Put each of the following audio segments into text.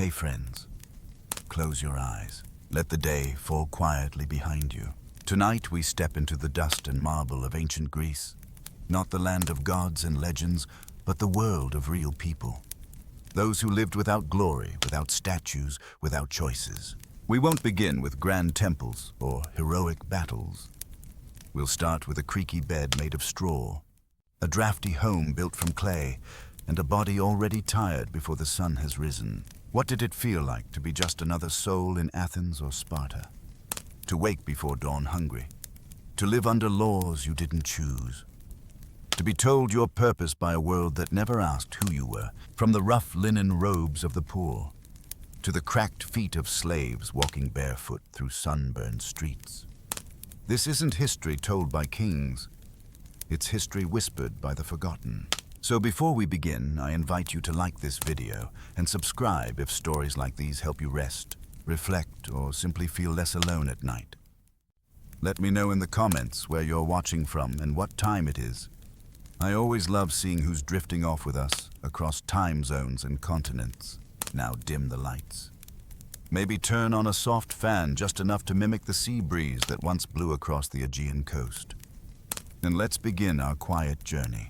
Hey friends, close your eyes. Let the day fall quietly behind you. Tonight we step into the dust and marble of ancient Greece. Not the land of gods and legends, but the world of real people. Those who lived without glory, without statues, without choices. We won't begin with grand temples or heroic battles. We'll start with a creaky bed made of straw, a drafty home built from clay, and a body already tired before the sun has risen. What did it feel like to be just another soul in Athens or Sparta? To wake before dawn hungry, to live under laws you didn't choose, to be told your purpose by a world that never asked who you were, from the rough linen robes of the poor, to the cracked feet of slaves walking barefoot through sunburned streets. This isn't history told by kings, it's history whispered by the forgotten. So before we begin, I invite you to like this video and subscribe if stories like these help you rest, reflect, or simply feel less alone at night. Let me know in the comments where you're watching from and what time it is. I always love seeing who's drifting off with us across time zones and continents. Now dim the lights. Maybe turn on a soft fan just enough to mimic the sea breeze that once blew across the Aegean coast. And let's begin our quiet journey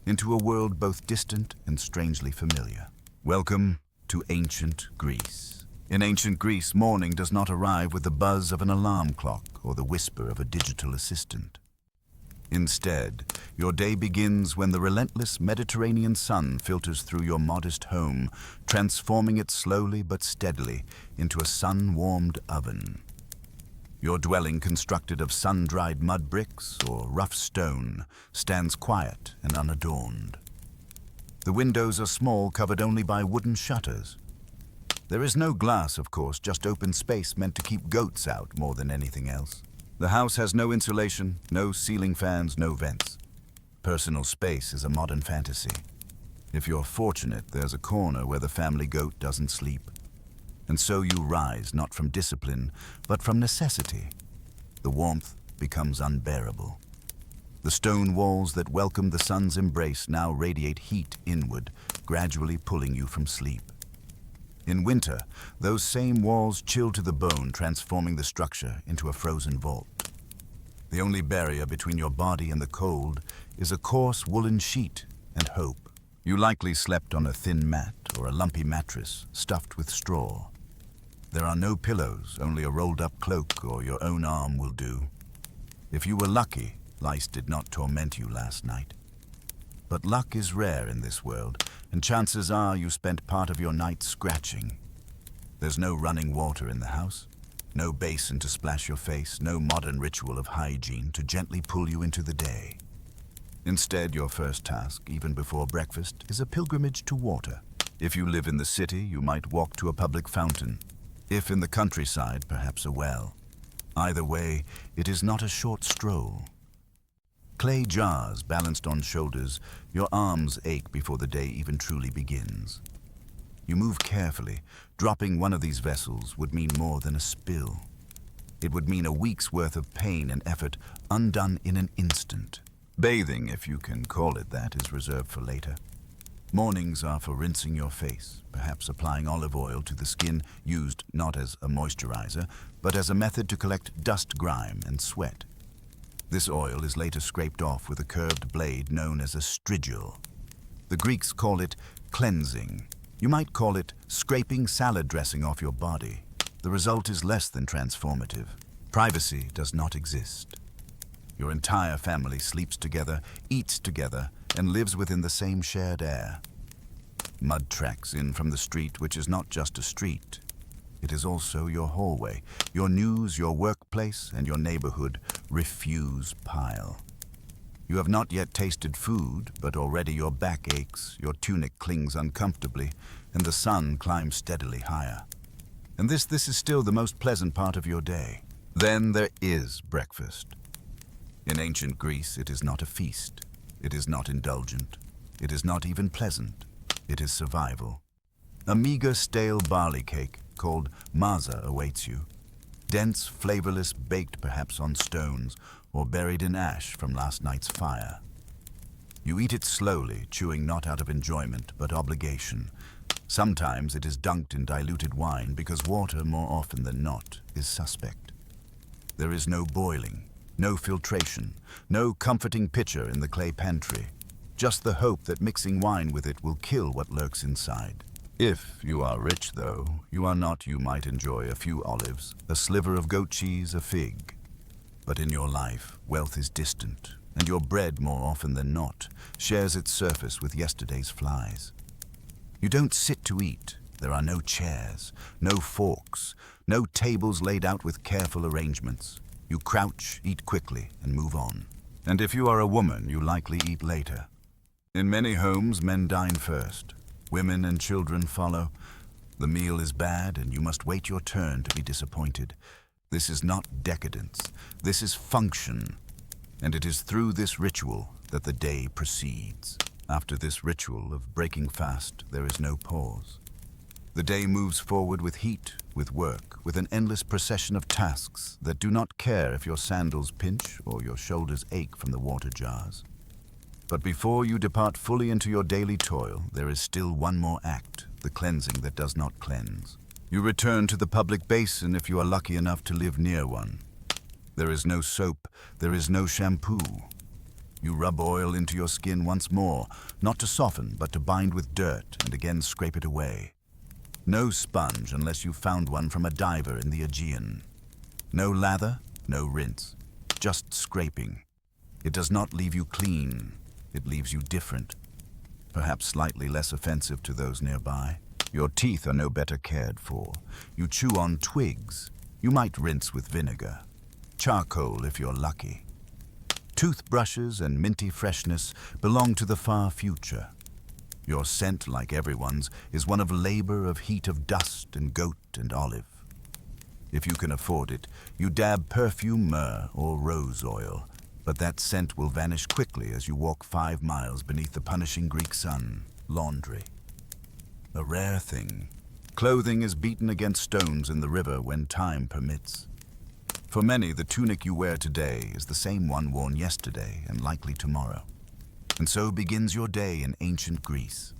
into a world both distant and strangely familiar. Welcome to ancient Greece. In ancient Greece, morning does not arrive with the buzz of an alarm clock or the whisper of a digital assistant. Instead, your day begins when the relentless Mediterranean sun filters through your modest home, transforming it slowly but steadily into a sun-warmed oven. Your dwelling, constructed of sun-dried mud bricks or rough stone, stands quiet and unadorned. The windows are small, covered only by wooden shutters. There is no glass, of course, just open space meant to keep goats out more than anything else. The house has no insulation, no ceiling fans, no vents. Personal space is a modern fantasy. If you're fortunate, there's a corner where the family goat doesn't sleep. And so you rise, not from discipline, but from necessity. The warmth becomes unbearable. The stone walls that welcome the sun's embrace now radiate heat inward, gradually pulling you from sleep. In winter, those same walls chill to the bone, transforming the structure into a frozen vault. The only barrier between your body and the cold is a coarse woolen sheet and hope. You likely slept on a thin mat or a lumpy mattress stuffed with straw. There are no pillows, only a rolled-up cloak or your own arm will do. If you were lucky, lice did not torment you last night. But luck is rare in this world, and chances are you spent part of your night scratching. There's no running water in the house, no basin to splash your face, no modern ritual of hygiene to gently pull you into the day. Instead, your first task, even before breakfast, is a pilgrimage to water. If you live in the city, you might walk to a public fountain. If in the countryside, perhaps a well. Either way, it is not a short stroll. Clay jars balanced on shoulders, your arms ache before the day even truly begins. You move carefully. Dropping one of these vessels would mean more than a spill. It would mean a week's worth of pain and effort undone in an instant. Bathing, if you can call it that, is reserved for later. Mornings are for rinsing your face, perhaps applying olive oil to the skin, used not as a moisturizer, but as a method to collect dust, grime, and sweat. This oil is later scraped off with a curved blade known as a strigil. The Greeks call it cleansing. You might call it scraping salad dressing off your body. The result is less than transformative. Privacy does not exist. Your entire family sleeps together, eats together, and lives within the same shared air. Mud tracks in from the street, which is not just a street. It is also your hallway. Your news, your workplace, and your neighborhood refuse pile. You have not yet tasted food, but already your back aches, your tunic clings uncomfortably, and the sun climbs steadily higher. And this is still the most pleasant part of your day. Then there is breakfast. In ancient Greece, it is not a feast. It is not indulgent. It is not even pleasant. It is survival. A meager, stale barley cake called maza awaits you. Dense, flavorless, baked perhaps on stones or buried in ash from last night's fire. You eat it slowly, chewing not out of enjoyment but obligation, Sometimes it is dunked in diluted wine because water, more often than not, is suspect. There is no boiling, no filtration, no comforting pitcher in the clay pantry, just the hope that mixing wine with it will kill what lurks inside. If you are rich, though, you are not, you might enjoy a few olives, a sliver of goat cheese, a fig. But in your life, wealth is distant, and your bread, more often than not, shares its surface with yesterday's flies. You don't sit to eat. There are no chairs, no forks, no tables laid out with careful arrangements. You crouch, eat quickly, and move on. And if you are a woman, you likely eat later. In many homes, men dine first. Women and children follow. The meal is bad, and you must wait your turn to be disappointed. This is not decadence. This is function. And it is through this ritual that the day proceeds. After this ritual of breaking fast, there is no pause. The day moves forward with heat, with work, with an endless procession of tasks that do not care if your sandals pinch or your shoulders ache from the water jars. But before you depart fully into your daily toil, there is still one more act, the cleansing that does not cleanse. You return to the public basin if you are lucky enough to live near one. There is no soap, there is no shampoo. You rub oil into your skin once more, not to soften, but to bind with dirt and again scrape it away. No sponge unless you found one from a diver in the Aegean. No lather, no rinse, just scraping. It does not leave you clean, it leaves you different. Perhaps slightly less offensive to those nearby. Your teeth are no better cared for. You chew on twigs. You might rinse with vinegar. Charcoal if you're lucky. Toothbrushes and minty freshness belong to the far future. Your scent, like everyone's, is one of labor, of heat, of dust and goat and olive. If you can afford it, you dab perfume, myrrh or rose oil, but that scent will vanish quickly as you walk 5 miles beneath the punishing Greek sun. Laundry. A rare thing. Clothing is beaten against stones in the river when time permits. For many, the tunic you wear today is the same one worn yesterday and likely tomorrow. And so begins your day in ancient Greece.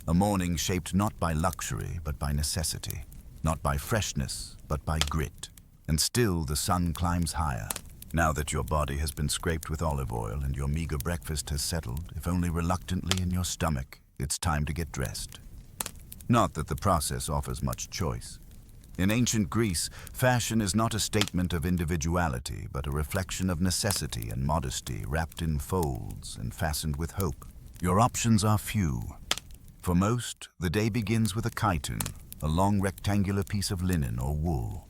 A morning shaped not by luxury, but by necessity. Not by freshness, but by grit. And still the sun climbs higher. Now that your body has been scraped with olive oil and your meager breakfast has settled, if only reluctantly, in your stomach, it's time to get dressed. Not that the process offers much choice. In ancient Greece, fashion is not a statement of individuality, but a reflection of necessity and modesty wrapped in folds and fastened with hope. Your options are few. For most, the day begins with a chiton, a long rectangular piece of linen or wool.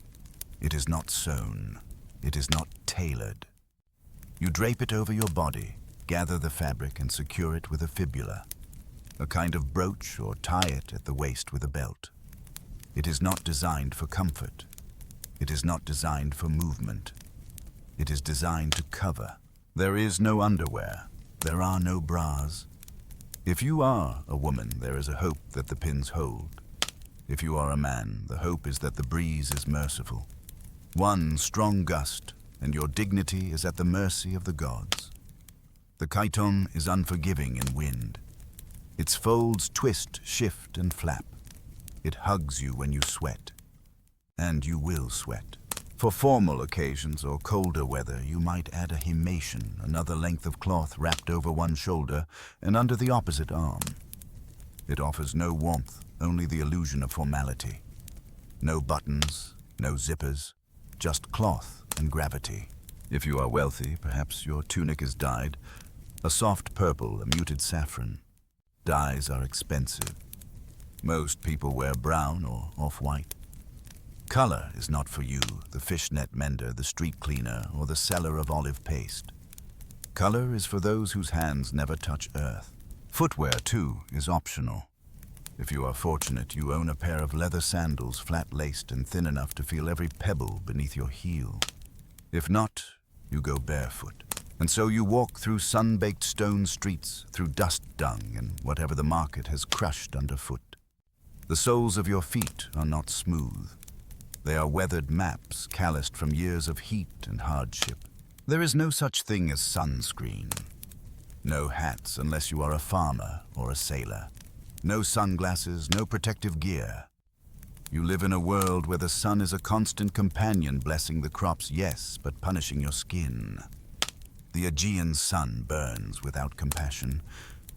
It is not sewn. It is not tailored. You drape it over your body, gather the fabric and secure it with a fibula, a kind of brooch, or tie it at the waist with a belt. It is not designed for comfort. It is not designed for movement. It is designed to cover. There is no underwear. There are no bras. If you are a woman, there is a hope that the pins hold. If you are a man, the hope is that the breeze is merciful. One strong gust, and your dignity is at the mercy of the gods. The chiton is unforgiving in wind. Its folds twist, shift, and flap. It hugs you when you sweat. And you will sweat. For formal occasions or colder weather, you might add a himation, another length of cloth wrapped over one shoulder and under the opposite arm. It offers no warmth, only the illusion of formality. No buttons, no zippers, just cloth and gravity. If you are wealthy, perhaps your tunic is dyed, a soft purple, a muted saffron. Dyes are expensive. Most people wear brown or off-white. Color is not for you, the fishnet mender, the street cleaner, or the seller of olive paste. Color is for those whose hands never touch earth. Footwear, too, is optional. If you are fortunate, you own a pair of leather sandals, flat-laced and thin enough to feel every pebble beneath your heel. If not, you go barefoot. And so you walk through sun-baked stone streets, through dust dung and whatever the market has crushed underfoot. The soles of your feet are not smooth. They are weathered maps, calloused from years of heat and hardship. There is no such thing as sunscreen. No hats unless you are a farmer or a sailor. No sunglasses, no protective gear. You live in a world where the sun is a constant companion, blessing the crops, yes, but punishing your skin. The Aegean sun burns without compassion.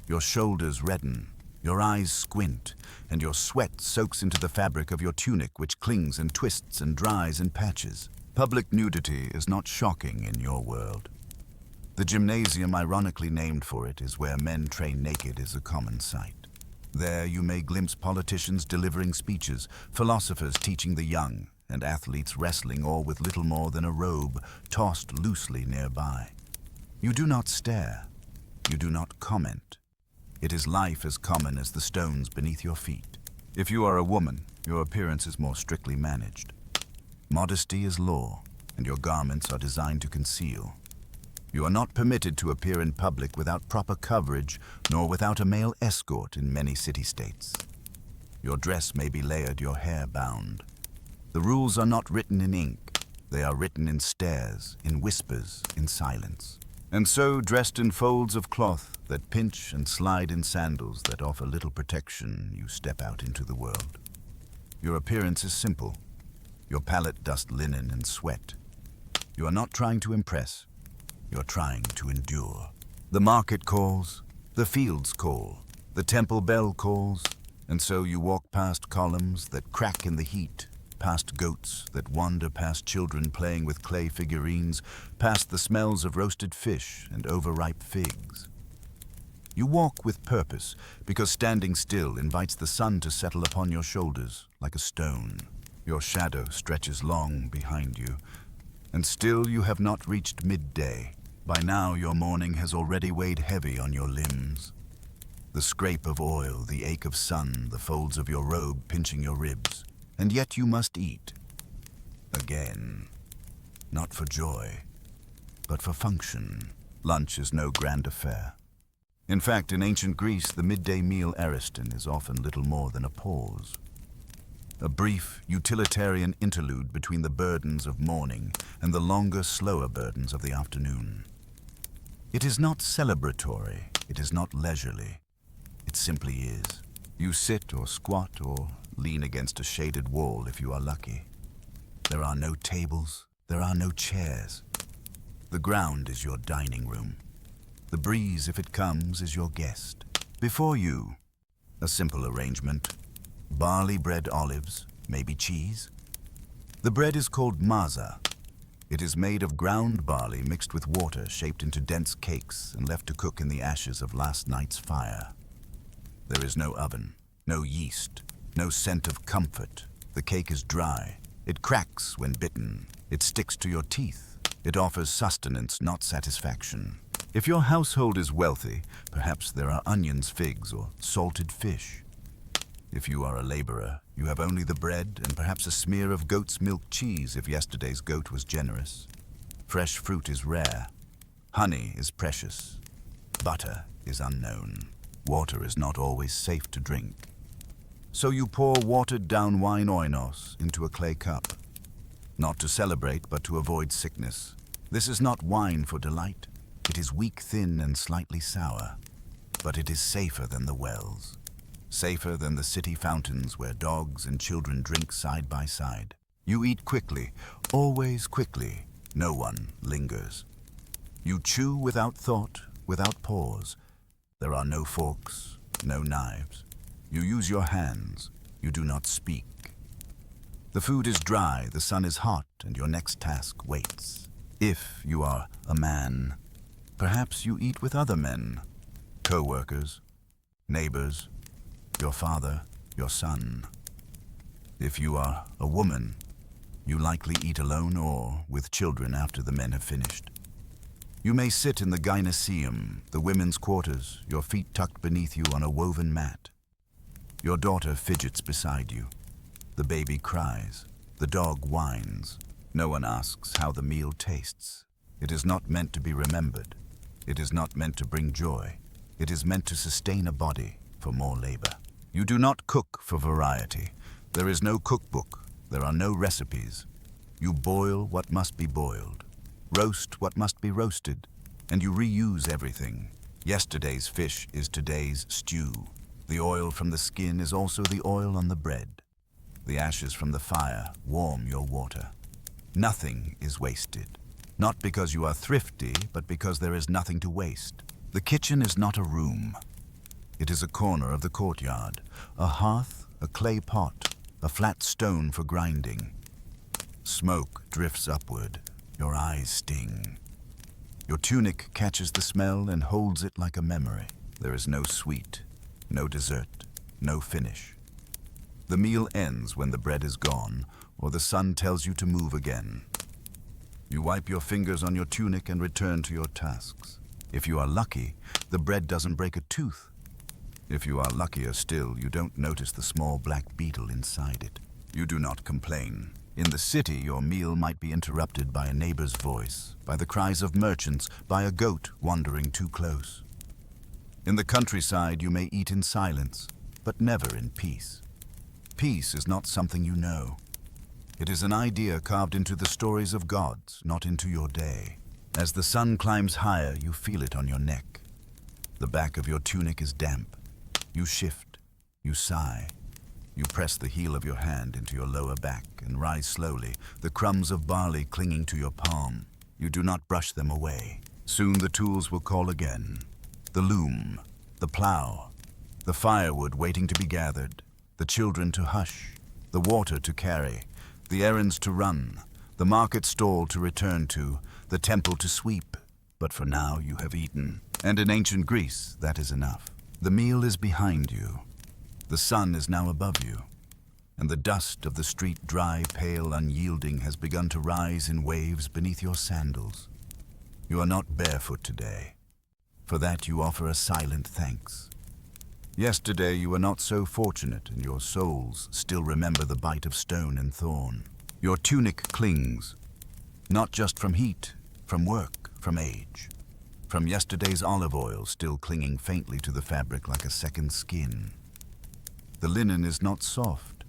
Your shoulders redden, your eyes squint, and your sweat soaks into the fabric of your tunic, which clings and twists and dries in patches. Public nudity is not shocking in your world. The gymnasium, ironically named for it, is where men train naked, is a common sight. There you may glimpse politicians delivering speeches, philosophers teaching the young, and athletes wrestling, all with little more than a robe tossed loosely nearby. You do not stare. You do not comment. It is life as common as the stones beneath your feet. If you are a woman, your appearance is more strictly managed. Modesty is law, and your garments are designed to conceal. You are not permitted to appear in public without proper coverage, nor without a male escort in many city-states. Your dress may be layered, your hair bound. The rules are not written in ink. They are written in stares, in whispers, in silence. And so, dressed in folds of cloth that pinch and slide in sandals that offer little protection, you step out into the world. Your appearance is simple. Your palette dust linen and sweat. You are not trying to impress. You're trying to endure. The market calls, the fields call, the temple bell calls, and so you walk past columns that crack in the heat, past goats that wander, past children playing with clay figurines, past the smells of roasted fish and overripe figs. You walk with purpose, because standing still invites the sun to settle upon your shoulders like a stone. Your shadow stretches long behind you, and still you have not reached midday. By now your morning has already weighed heavy on your limbs. The scrape of oil, the ache of sun, the folds of your robe pinching your ribs. And yet you must eat. Again. Not for joy, but for function. Lunch is no grand affair. In fact, in ancient Greece, the midday meal ariston is often little more than a pause. A brief, utilitarian interlude between the burdens of morning and the longer, slower burdens of the afternoon. It is not celebratory, it is not leisurely. It simply is. You sit or squat or lean against a shaded wall if you are lucky. There are no tables, there are no chairs. The ground is your dining room. The breeze, if it comes, is your guest. Before you, a simple arrangement. Barley bread, olives, maybe cheese. The bread is called maza. It is made of ground barley mixed with water, shaped into dense cakes and left to cook in the ashes of last night's fire. There is no oven, no yeast, no scent of comfort. The cake is dry. It cracks when bitten. It sticks to your teeth. It offers sustenance, not satisfaction. If your household is wealthy, perhaps there are onions, figs, or salted fish. If you are a laborer, you have only the bread and perhaps a smear of goat's milk cheese if yesterday's goat was generous. Fresh fruit is rare. Honey is precious. Butter is unknown. Water is not always safe to drink. So you pour watered-down wine oinos into a clay cup. Not to celebrate, but to avoid sickness. This is not wine for delight. It is weak, thin, and slightly sour. But it is safer than the wells. Safer than the city fountains where dogs and children drink side by side. You eat quickly, always quickly. No one lingers. You chew without thought, without pause. There are no forks, no knives. You use your hands. You do not speak. The food is dry, the sun is hot, and your next task waits. If you are a man, perhaps you eat with other men, co-workers, neighbors, your father, your son. If you are a woman, you likely eat alone or with children after the men have finished. You may sit in the gynoeceum, the women's quarters, your feet tucked beneath you on a woven mat. Your daughter fidgets beside you. The baby cries. The dog whines. No one asks how the meal tastes. It is not meant to be remembered. It is not meant to bring joy. It is meant to sustain a body for more labor. You do not cook for variety. There is no cookbook. There are no recipes. You boil what must be boiled, roast what must be roasted, and you reuse everything. Yesterday's fish is today's stew. The oil from the skin is also the oil on the bread. The ashes from the fire warm your water. Nothing is wasted. Not because you are thrifty, but because there is nothing to waste. The kitchen is not a room. It is a corner of the courtyard, a hearth, a clay pot, a flat stone for grinding. Smoke drifts upward. Your eyes sting. Your tunic catches the smell and holds it like a memory. There is no sweet, no dessert, no finish. The meal ends when the bread is gone, or the sun tells you to move again. You wipe your fingers on your tunic and return to your tasks. If you are lucky, the bread doesn't break a tooth. If you are luckier still, you don't notice the small black beetle inside it. You do not complain. In the city, your meal might be interrupted by a neighbor's voice, by the cries of merchants, by a goat wandering too close. In the countryside, you may eat in silence, but never in peace. Peace is not something you know. It is an idea carved into the stories of gods, not into your day. As the sun climbs higher, you feel it on your neck. The back of your tunic is damp. You shift, you sigh. You press the heel of your hand into your lower back and rise slowly, the crumbs of barley clinging to your palm. You do not brush them away. Soon the tools will call again. The loom, the plow, the firewood waiting to be gathered, the children to hush, the water to carry, the errands to run, the market stall to return to, the temple to sweep. But for now you have eaten, and in ancient Greece that is enough. The meal is behind you. The sun is now above you, and the dust of the street, dry, pale, unyielding, has begun to rise in waves beneath your sandals. You are not barefoot today. For that you offer a silent thanks. Yesterday you were not so fortunate, and your soles still remember the bite of stone and thorn. Your tunic clings, not just from heat, from work, from age. From yesterday's olive oil still clinging faintly to the fabric like a second skin. The linen is not soft.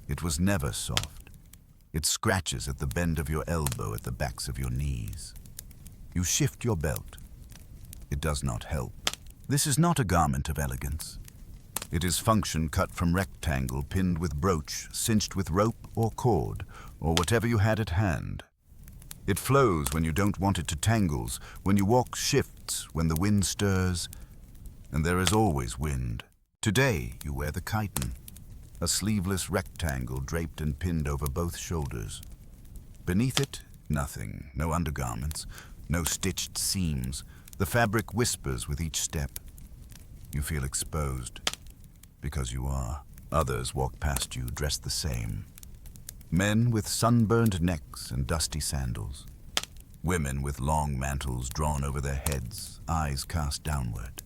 It was never soft. It scratches at the bend of your elbow, at the backs of your knees. You shift your belt. It does not help. This is not a garment of elegance. It is function cut from rectangle, pinned with brooch, cinched with rope or cord, or whatever you had at hand. It flows when you don't want it to, tangles, when you walk, shifts, when the wind stirs, and there is always wind. Today you wear the chiton, a sleeveless rectangle draped and pinned over both shoulders. Beneath it, nothing, no undergarments, no stitched seams. The fabric whispers with each step. You feel exposed, because you are. Others walk past you dressed the same. Men with sunburned necks and dusty sandals. Women with long mantles drawn over their heads, eyes cast downward.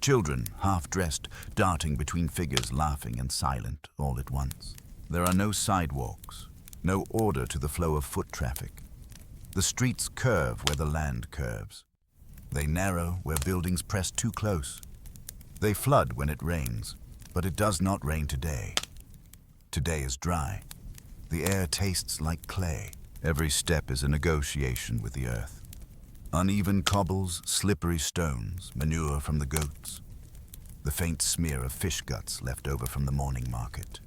Children, half-dressed, darting between figures, laughing and silent all at once. There are no sidewalks, no order to the flow of foot traffic. The streets curve where the land curves. They narrow where buildings press too close. They flood when it rains, but it does not rain today. Today is dry. The air tastes like clay. Every step is a negotiation with the earth. Uneven cobbles, slippery stones, manure from the goats. The faint smear of fish guts left over from the morning market.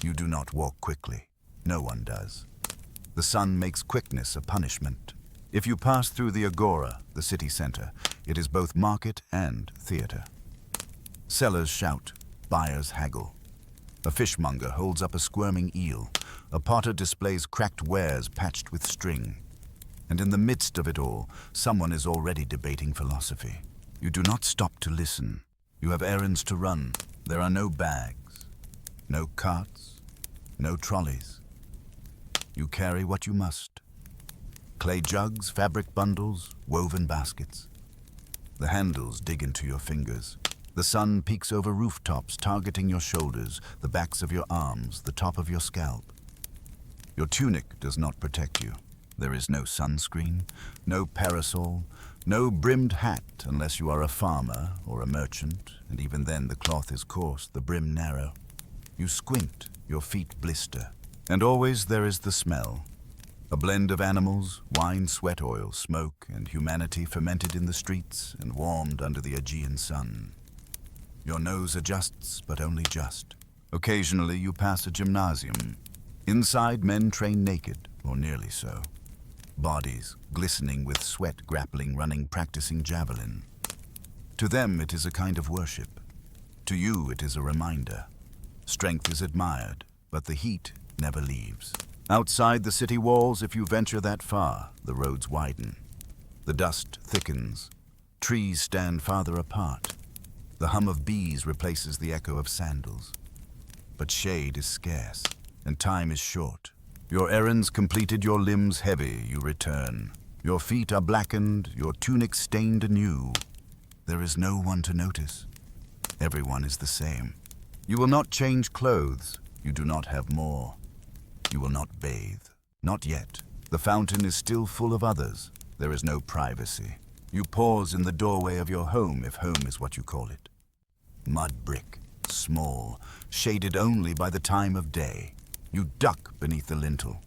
You do not walk quickly. No one does. The sun makes quickness a punishment. If you pass through the agora, the city center, it is both market and theater. Sellers shout, buyers haggle. A fishmonger holds up a squirming eel. A potter displays cracked wares patched with string. And in the midst of it all, someone is already debating philosophy. You do not stop to listen. You have errands to run. There are no bags, no carts, no trolleys. You carry what you must. Clay jugs, fabric bundles, woven baskets. The handles dig into your fingers. The sun peeks over rooftops, targeting your shoulders, the backs of your arms, the top of your scalp. Your tunic does not protect you. There is no sunscreen, no parasol, no brimmed hat unless you are a farmer or a merchant, and even then the cloth is coarse, the brim narrow. You squint, your feet blister. And always there is the smell. A blend of animals, wine, sweat oil, smoke, and humanity fermented in the streets and warmed under the Aegean sun. Your nose adjusts, but only just. Occasionally you pass a gymnasium. Inside, men train naked, or nearly so. Bodies glistening with sweat, grappling, running, practicing javelin. To them it is a kind of worship. To you it is a reminder. Strength is admired, but the heat never leaves. Outside the city walls, if you venture that far, the roads widen. The dust thickens. Trees stand farther apart. The hum of bees replaces the echo of sandals. But shade is scarce, and time is short. Your errands completed, your limbs heavy, you return. Your feet are blackened, your tunic stained anew. There is no one to notice. Everyone is the same. You will not change clothes. You do not have more. You will not bathe. Not yet. The fountain is still full of others. There is no privacy. You pause in the doorway of your home, if home is what you call it. Mud brick, small, shaded only by the time of day. You duck beneath the lintel.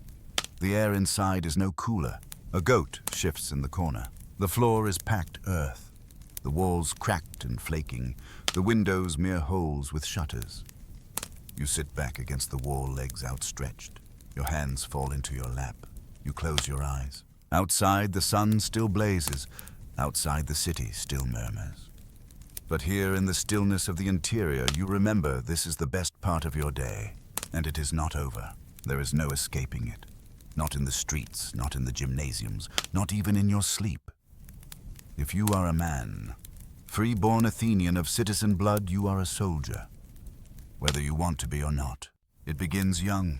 The air inside is no cooler. A goat shifts in the corner. The floor is packed earth. The walls cracked and flaking. The windows mere holes with shutters. You sit back against the wall, legs outstretched. Your hands fall into your lap. You close your eyes. Outside, the sun still blazes. Outside, the city still murmurs. But here in the stillness of the interior, you remember this is the best part of your day. And it is not over. There is no escaping it. Not in the streets, not in the gymnasiums, not even in your sleep. If you are a man, free-born Athenian of citizen blood, you are a soldier. Whether you want to be or not. It begins young.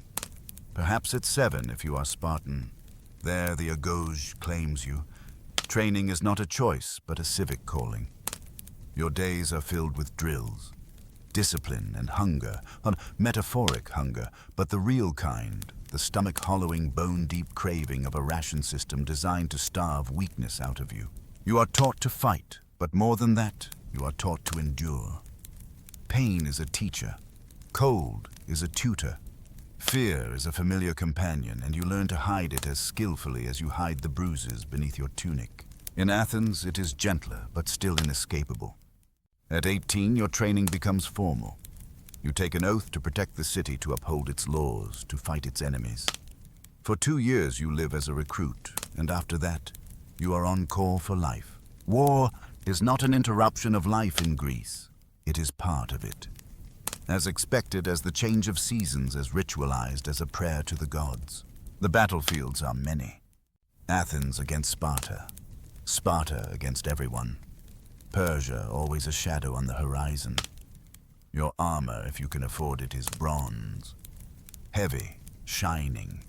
Perhaps at 7 if you are Spartan. There the agoge claims you. Training is not a choice, but a civic calling. Your days are filled with drills. Discipline and hunger, not metaphoric hunger, but the real kind, the stomach-hollowing, bone-deep craving of a ration system designed to starve weakness out of you. You are taught to fight, but more than that, you are taught to endure. Pain is a teacher. Cold is a tutor. Fear is a familiar companion, and you learn to hide it as skillfully as you hide the bruises beneath your tunic. In Athens, it is gentler, but still inescapable. At 18, your training becomes formal. You take an oath to protect the city, to uphold its laws, to fight its enemies. For 2 years, you live as a recruit, and after that, you are on call for life. War is not an interruption of life in Greece. It is part of it. As expected as the change of seasons, as ritualized as a prayer to the gods. The battlefields are many. Athens against Sparta. Sparta against everyone. Persia, always a shadow on the horizon. Your armor, if you can afford it, is bronze. Heavy, shining.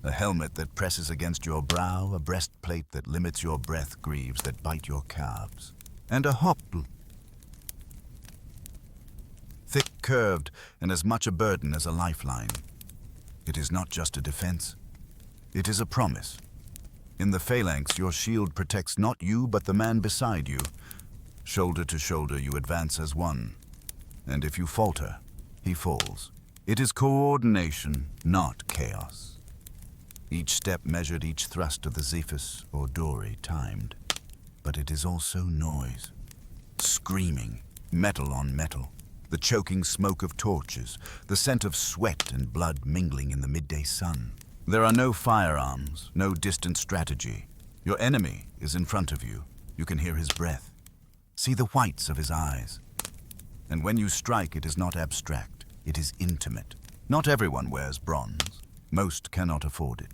A helmet that presses against your brow, a breastplate that limits your breath, greaves that bite your calves. And a hopl. Thick, curved, and as much a burden as a lifeline. It is not just a defense. It is a promise. In the phalanx, your shield protects not you, but the man beside you. Shoulder to shoulder, you advance as one. And if you falter, he falls. It is coordination, not chaos. Each step measured, each thrust of the Xephus or dory timed. But it is also noise. Screaming, metal on metal. The choking smoke of torches, the scent of sweat and blood mingling in the midday sun. There are no firearms, no distant strategy. Your enemy is in front of you. You can hear his breath. See the whites of his eyes. And when you strike, it is not abstract. It is intimate. Not everyone wears bronze. Most cannot afford it.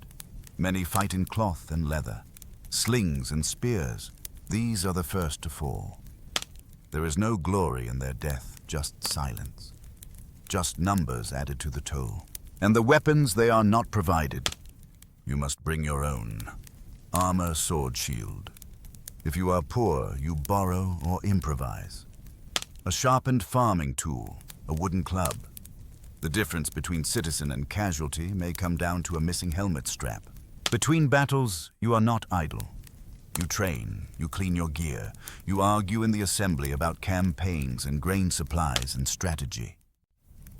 Many fight in cloth and leather. Slings and spears. These are the first to fall. There is no glory in their death, just silence. Just numbers added to the toll. And the weapons, they are not provided. You must bring your own. Armor, sword, shield. If you are poor, you borrow or improvise. A sharpened farming tool, a wooden club. The difference between citizen and casualty may come down to a missing helmet strap. Between battles, you are not idle. You train, you clean your gear, you argue in the assembly about campaigns and grain supplies and strategy.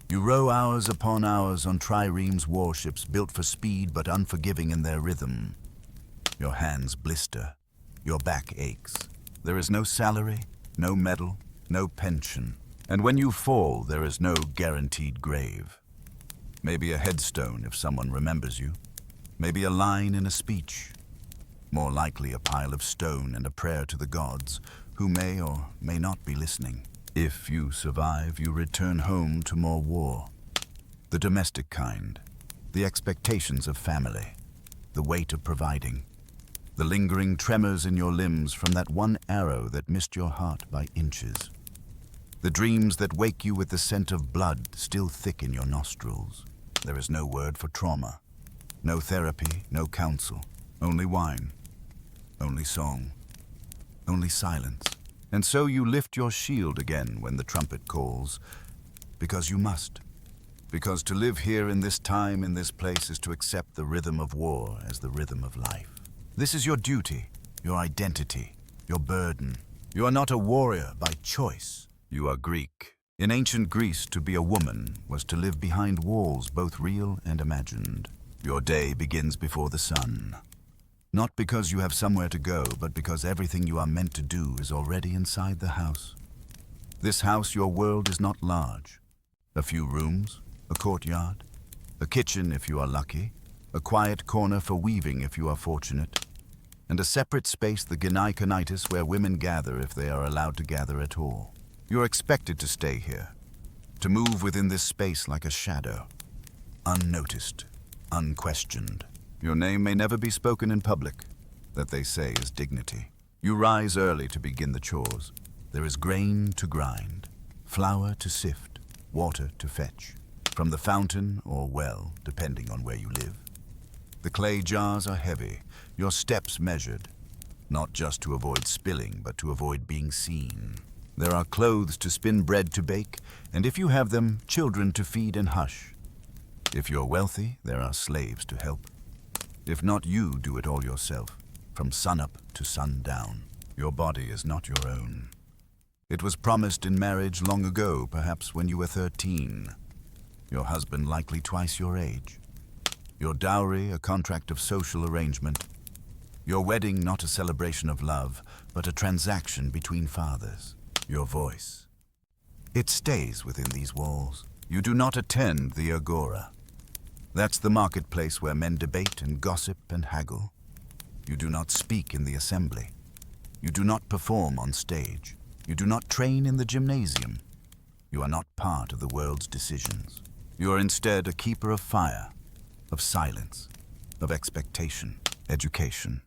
You row hours upon hours on triremes warships built for speed but unforgiving in their rhythm. Your hands blister, your back aches. There is no salary, no medal, no pension. And when you fall, there is no guaranteed grave. Maybe a headstone if someone remembers you. Maybe a line in a speech. More likely a pile of stone and a prayer to the gods, who may or may not be listening. If you survive, you return home to more war. The domestic kind, the expectations of family, the weight of providing, the lingering tremors in your limbs from that one arrow that missed your heart by inches, the dreams that wake you with the scent of blood still thick in your nostrils. There is no word for trauma, no therapy, no counsel, only wine, only song, only silence. And so you lift your shield again when the trumpet calls, because you must. Because to live here in this time, in this place, is to accept the rhythm of war as the rhythm of life. This is your duty, your identity, your burden. You are not a warrior by choice. You are Greek. In ancient Greece, to be a woman was to live behind walls, both real and imagined. Your day begins before the sun. Not because you have somewhere to go, but because everything you are meant to do is already inside the house. This house, your world, is not large. A few rooms, a courtyard, a kitchen if you are lucky, a quiet corner for weaving if you are fortunate, and a separate space, the gynaeconitis, where women gather if they are allowed to gather at all. You are expected to stay here, to move within this space like a shadow, unnoticed, unquestioned. Your name may never be spoken in public. That, they say, is dignity. You rise early to begin the chores. There is grain to grind, flour to sift, water to fetch, from the fountain or well, depending on where you live. The clay jars are heavy, your steps measured, not just to avoid spilling, but to avoid being seen. There are clothes to spin, bread to bake, and if you have them, children to feed and hush. If you're wealthy, there are slaves to help. If not, you do it all yourself, from sunup to sundown. Your body is not your own. It was promised in marriage long ago, perhaps when you were 13. Your husband likely twice your age. Your dowry, a contract of social arrangement. Your wedding, not a celebration of love, but a transaction between fathers. Your voice. It stays within these walls. You do not attend the agora. That's the marketplace where men debate and gossip and haggle. You do not speak in the assembly. You do not perform on stage. You do not train in the gymnasium. You are not part of the world's decisions. You are instead a keeper of fire, of silence, of expectation. Education,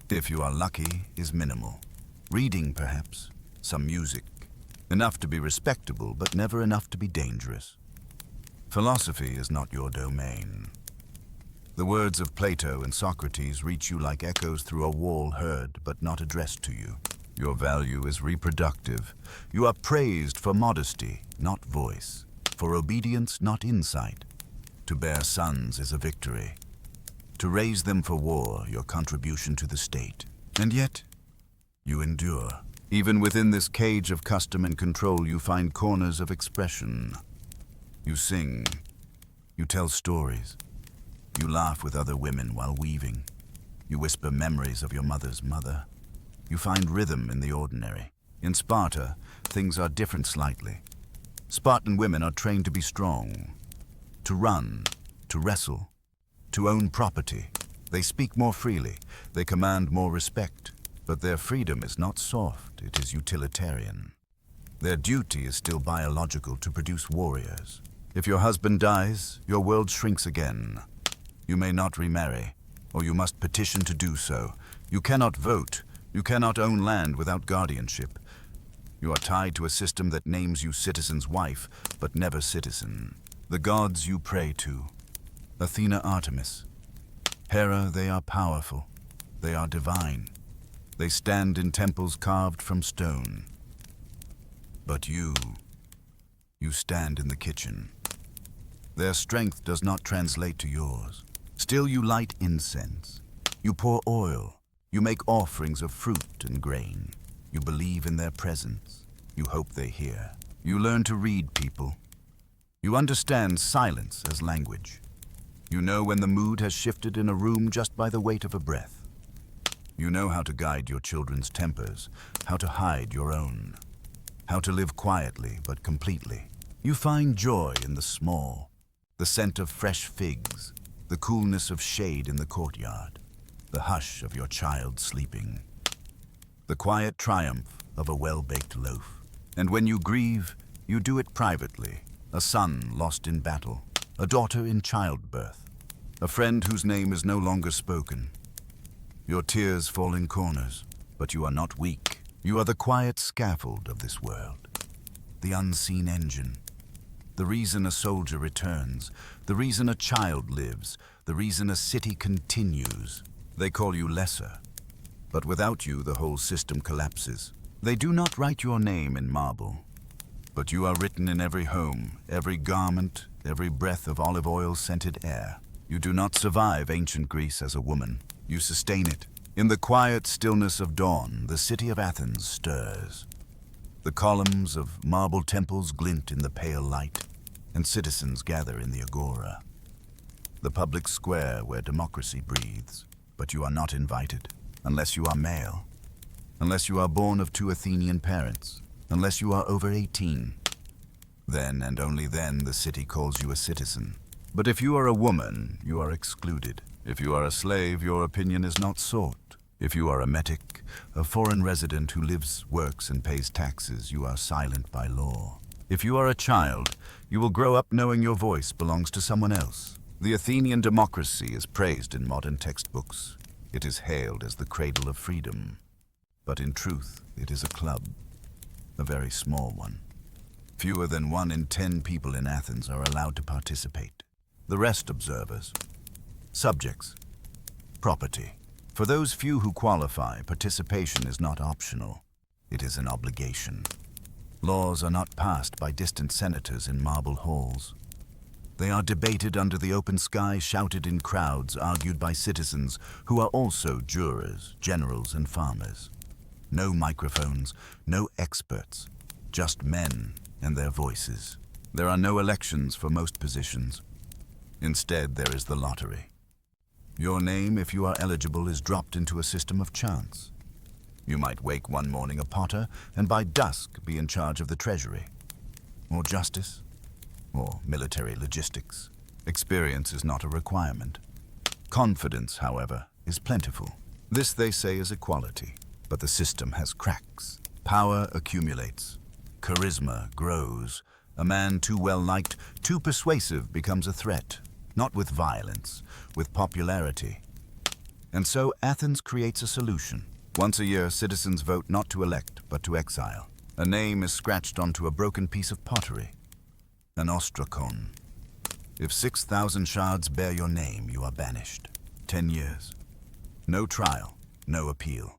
if you are lucky, is minimal. Reading, perhaps, some music. Enough to be respectable, but never enough to be dangerous. Philosophy is not your domain. The words of Plato and Socrates reach you like echoes through a wall heard but not addressed to you. Your value is reproductive. You are praised for modesty, not voice, for obedience, not insight. To bear sons is a victory. To raise them for war, your contribution to the state. And yet, you endure. Even within this cage of custom and control, you find corners of expression. You sing, you tell stories, you laugh with other women while weaving, you whisper memories of your mother's mother. You find rhythm in the ordinary. In Sparta, things are different slightly. Spartan women are trained to be strong, to run, to wrestle, to own property. They speak more freely, they command more respect, but their freedom is not soft, it is utilitarian. Their duty is still biological, to produce warriors. If your husband dies, your world shrinks again. You may not remarry, or you must petition to do so. You cannot vote. You cannot own land without guardianship. You are tied to a system that names you citizen's wife, but never citizen. The gods you pray to. Athena, Artemis. Hera, they are powerful. They are divine. They stand in temples carved from stone. But you stand in the kitchen. Their strength does not translate to yours. Still you light incense. You pour oil. You make offerings of fruit and grain. You believe in their presence. You hope they hear. You learn to read people. You understand silence as language. You know when the mood has shifted in a room just by the weight of a breath. You know how to guide your children's tempers, how to hide your own. how to live quietly but completely. You find joy in the small, the scent of fresh figs, the coolness of shade in the courtyard, the hush of your child sleeping, the quiet triumph of a well-baked loaf. And when you grieve, you do it privately. A son lost in battle, a daughter in childbirth, a friend whose name is no longer spoken. Your tears fall in corners, but you are not weak. You are the quiet scaffold of this world, the unseen engine, the reason a soldier returns, the reason a child lives, the reason a city continues. They call you lesser, but without you the whole system collapses. They do not write your name in marble, but you are written in every home, every garment, every breath of olive oil-scented air. You do not survive ancient Greece as a woman. You sustain it. In the quiet stillness of dawn, the city of Athens stirs. The columns of marble temples glint in the pale light, and citizens gather in the agora, the public square where democracy breathes. But you are not invited, unless you are male, unless you are born of 2 Athenian parents, unless you are over 18. Then and only then the city calls you a citizen. But if you are a woman, you are excluded. If you are a slave, your opinion is not sought. If you are a metic, a foreign resident who lives, works, and pays taxes, you are silent by law. If you are a child, you will grow up knowing your voice belongs to someone else. The Athenian democracy is praised in modern textbooks. It is hailed as the cradle of freedom. But in truth, it is a club, a very small one. Fewer than 1 in 10 people in Athens are allowed to participate. The rest observers, subjects, property. For those few who qualify, participation is not optional. It is an obligation. Laws are not passed by distant senators in marble halls. They are debated under the open sky, shouted in crowds, argued by citizens who are also jurors, generals, and farmers. No microphones, no experts, just men and their voices. There are no elections for most positions. Instead, there is the lottery. Your name, if you are eligible, is dropped into a system of chance. You might wake one morning a potter and by dusk be in charge of the treasury, or justice, or military logistics. Experience is not a requirement. Confidence, however, is plentiful. This, they say, is equality. But the system has cracks. Power accumulates. Charisma grows. A man too well-liked, too persuasive becomes a threat. Not with violence, with popularity. And so Athens creates a solution. Once a year, citizens vote not to elect, but to exile. A name is scratched onto a broken piece of pottery, an ostrakon. If 6,000 shards bear your name, you are banished. 10 years. No trial, no appeal.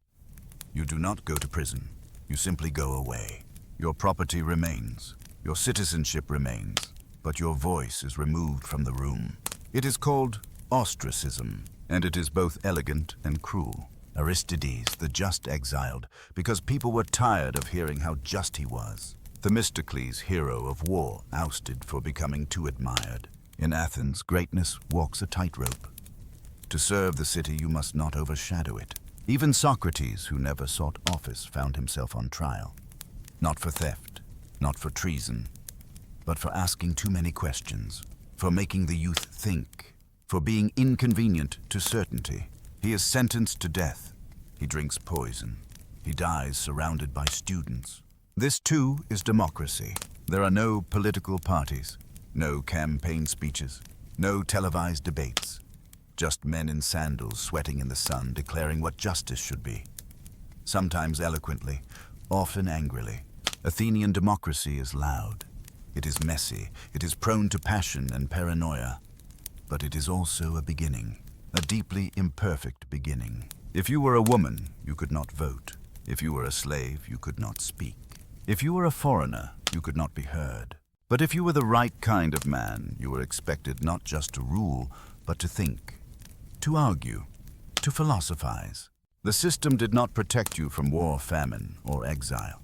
You do not go to prison. You simply go away. Your property remains. Your citizenship remains. But your voice is removed from the room. It is called ostracism, and it is both elegant and cruel. Aristides, the just exiled, because people were tired of hearing how just he was. Themistocles, hero of war, ousted for becoming too admired. In Athens, greatness walks a tightrope. To serve the city, you must not overshadow it. Even Socrates, who never sought office, found himself on trial. Not for theft, not for treason, but for asking too many questions, for making the youth think, for being inconvenient to certainty. He is sentenced to death. He drinks poison. He dies surrounded by students. This too is democracy. There are no political parties, no campaign speeches, no televised debates. Just men in sandals sweating in the sun declaring what justice should be. Sometimes eloquently, often angrily. Athenian democracy is loud. It is messy. It is prone to passion and paranoia. But it is also a beginning. A deeply imperfect beginning. If you were a woman, you could not vote. If you were a slave, you could not speak. If you were a foreigner, you could not be heard. But if you were the right kind of man, you were expected not just to rule, but to think, to argue, to philosophize. The system did not protect you from war, famine, or exile,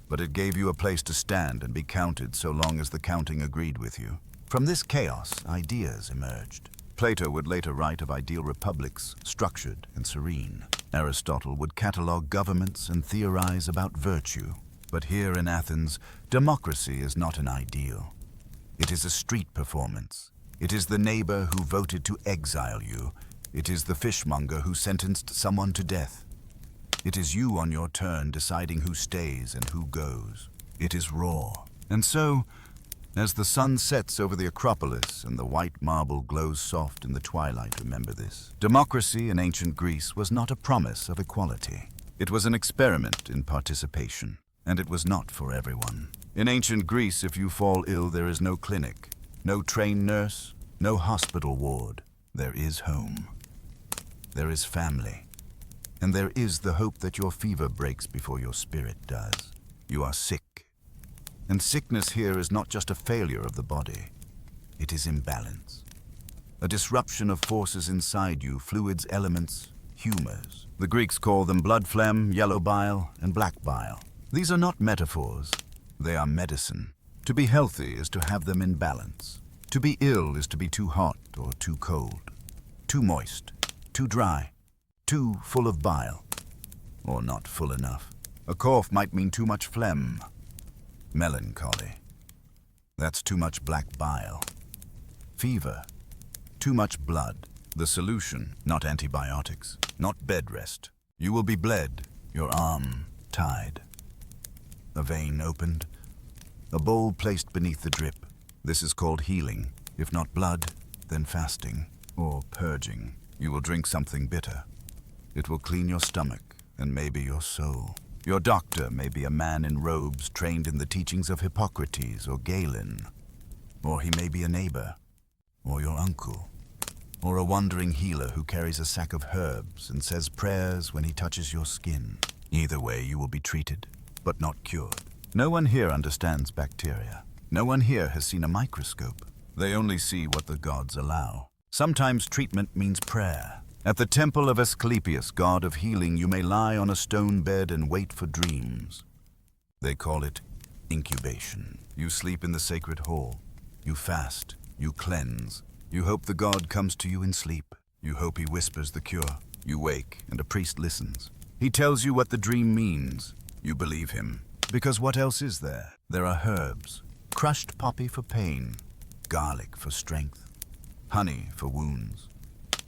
but it gave you a place to stand and be counted so long as the counting agreed with you. From this chaos, ideas emerged. Plato would later write of ideal republics, structured and serene. Aristotle would catalogue governments and theorize about virtue. But here in Athens, democracy is not an ideal. It is a street performance. It is the neighbor who voted to exile you. It is the fishmonger who sentenced someone to death. It is you on your turn deciding who stays and who goes. It is raw. And so, as the sun sets over the Acropolis and the white marble glows soft in the twilight, remember this. Democracy in ancient Greece was not a promise of equality. It was an experiment in participation, and it was not for everyone. In ancient Greece, if you fall ill, there is no clinic, no trained nurse, no hospital ward. There is home. There is family. And there is the hope that your fever breaks before your spirit does. You are sick. And sickness here is not just a failure of the body. It is imbalance. A disruption of forces inside you, fluids, elements, humors. The Greeks call them blood phlegm, yellow bile, and black bile. These are not metaphors. They are medicine. To be healthy is to have them in balance. To be ill is to be too hot or too cold, too moist, too dry, too full of bile, or not full enough. A cough might mean too much phlegm. Melancholy. That's too much black bile. Fever. Too much blood. The solution, not antibiotics, not bed rest. You will be bled, your arm tied. A vein opened, a bowl placed beneath the drip. This is called healing. If not blood, then fasting or purging. You will drink something bitter. It will clean your stomach and maybe your soul. Your doctor may be a man in robes trained in the teachings of Hippocrates or Galen. Or he may be a neighbor, or your uncle, or a wandering healer who carries a sack of herbs and says prayers when he touches your skin. Either way, you will be treated, but not cured. No one here understands bacteria. No one here has seen a microscope. They only see what the gods allow. Sometimes treatment means prayer. At the temple of Asclepius, god of healing, you may lie on a stone bed and wait for dreams. They call it incubation. You sleep in the sacred hall. You fast. You cleanse. You hope the god comes to you in sleep. You hope he whispers the cure. You wake, and a priest listens. He tells you what the dream means. You believe him. Because what else is there? There are herbs. Crushed poppy for pain. Garlic for strength. Honey for wounds.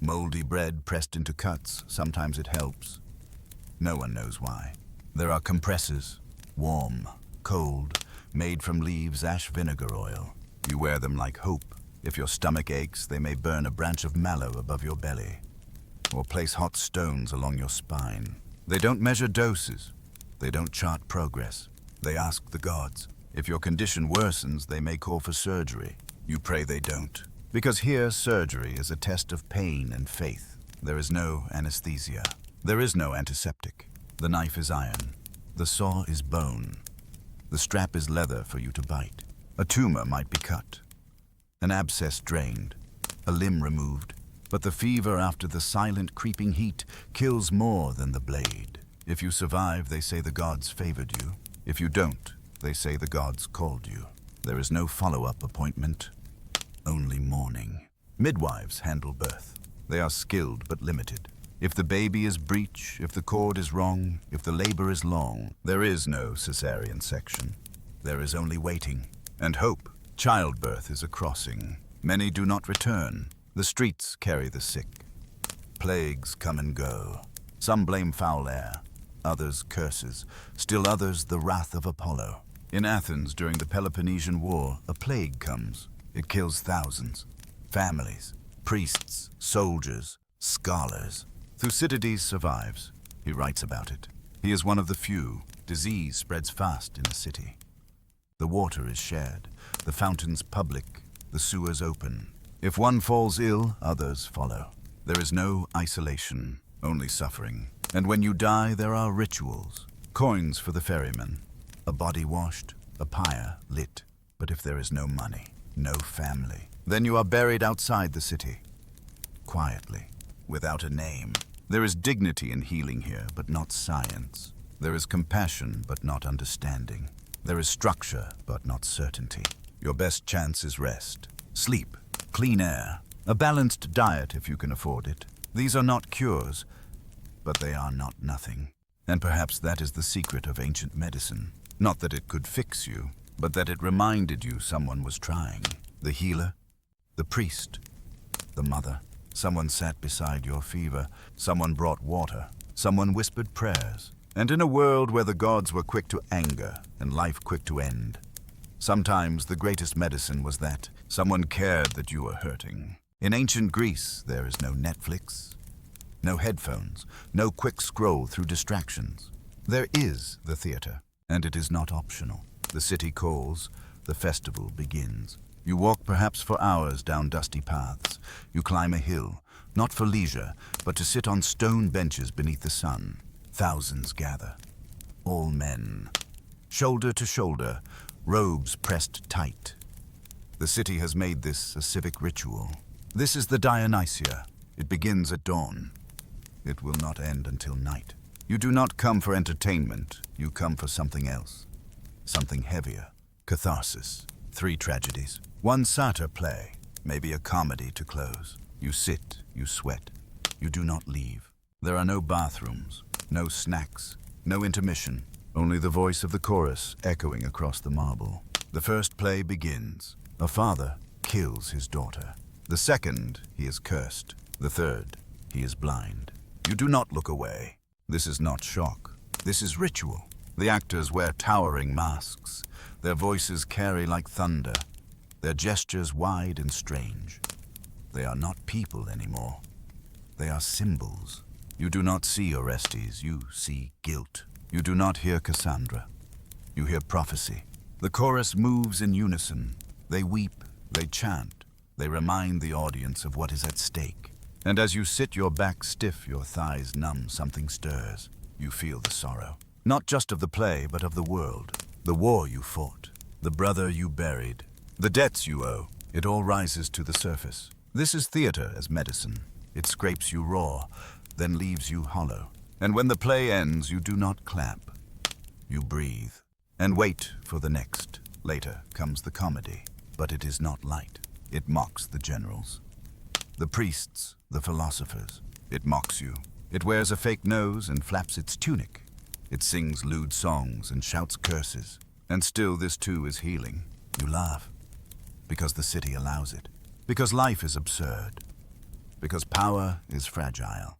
Moldy bread pressed into cuts, sometimes it helps. No one knows why. There are compressors, warm, cold, made from leaves, ash, vinegar oil. You wear them like hope. If your stomach aches, they may burn a branch of mallow above your belly, or place hot stones along your spine. They don't measure doses. They don't chart progress. They ask the gods. If your condition worsens, they may call for surgery. You pray they don't. Because here, surgery is a test of pain and faith. There is no anesthesia. There is no antiseptic. The knife is iron. The saw is bone. The strap is leather for you to bite. A tumor might be cut. An abscess drained. A limb removed. But the fever after the silent creeping heat kills more than the blade. If you survive, they say the gods favored you. If you don't, they say the gods called you. There is no follow-up appointment. Only mourning. Midwives handle birth. They are skilled but limited. If the baby is breech, if the cord is wrong, if the labor is long, there is no cesarean section. There is only waiting and hope. Childbirth is a crossing. Many do not return. The streets carry the sick. Plagues come and go. Some blame foul air, others curses, still others the wrath of Apollo. In Athens during the Peloponnesian War, a plague comes. It kills thousands. Families, priests, soldiers, scholars. Thucydides survives. He writes about it. He is one of the few. Disease spreads fast in a city. The water is shared, the fountains public, the sewers open. If one falls ill, others follow. There is no isolation, only suffering. And when you die, there are rituals. Coins for the ferryman, a body washed, a pyre lit. But if there is no money, no family, then you are buried outside the city, quietly, without a name. There is dignity in healing here, but not science. There is compassion, but not understanding. There is structure, but not certainty. Your best chance is rest, sleep, clean air, a balanced diet if you can afford it. These are not cures, but they are not nothing. And perhaps that is the secret of ancient medicine. Not that it could fix you, but that it reminded you someone was trying. The healer, the priest, the mother. Someone sat beside your fever. Someone brought water. Someone whispered prayers. And in a world where the gods were quick to anger and life quick to end, sometimes the greatest medicine was that someone cared that you were hurting. In ancient Greece, there is no Netflix, no headphones, no quick scroll through distractions. There is the theater, and it is not optional. The city calls, the festival begins. You walk perhaps for hours down dusty paths. You climb a hill, not for leisure, but to sit on stone benches beneath the sun. Thousands gather, all men, shoulder to shoulder, robes pressed tight. The city has made this a civic ritual. This is the Dionysia. It begins at dawn. It will not end until night. You do not come for entertainment. You come for something else, something heavier. Catharsis. 3 tragedies. 1 satyr play, maybe a comedy to close. You sit, you sweat. You do not leave. There are no bathrooms, no snacks, no intermission. Only the voice of the chorus echoing across the marble. The first play begins. A father kills his daughter. The second, he is cursed. The third, he is blind. You do not look away. This is not shock. This is ritual. The actors wear towering masks. Their voices carry like thunder. Their gestures wide and strange. They are not people anymore. They are symbols. You do not see Orestes. You see guilt. You do not hear Cassandra. You hear prophecy. The chorus moves in unison. They weep. They chant. They remind the audience of what is at stake. And as you sit, your back stiff, your thighs numb, something stirs. You feel the sorrow. Not just of the play, but of the world. The war you fought. The brother you buried. The debts you owe. It all rises to the surface. This is theater as medicine. It scrapes you raw, then leaves you hollow. And when the play ends, you do not clap. You breathe. And wait for the next. Later comes the comedy. But it is not light. It mocks the generals, the priests, the philosophers. It mocks you. It wears a fake nose and flaps its tunic. It sings lewd songs and shouts curses. And still this too is healing. You laugh. Because the city allows it. Because life is absurd. Because power is fragile.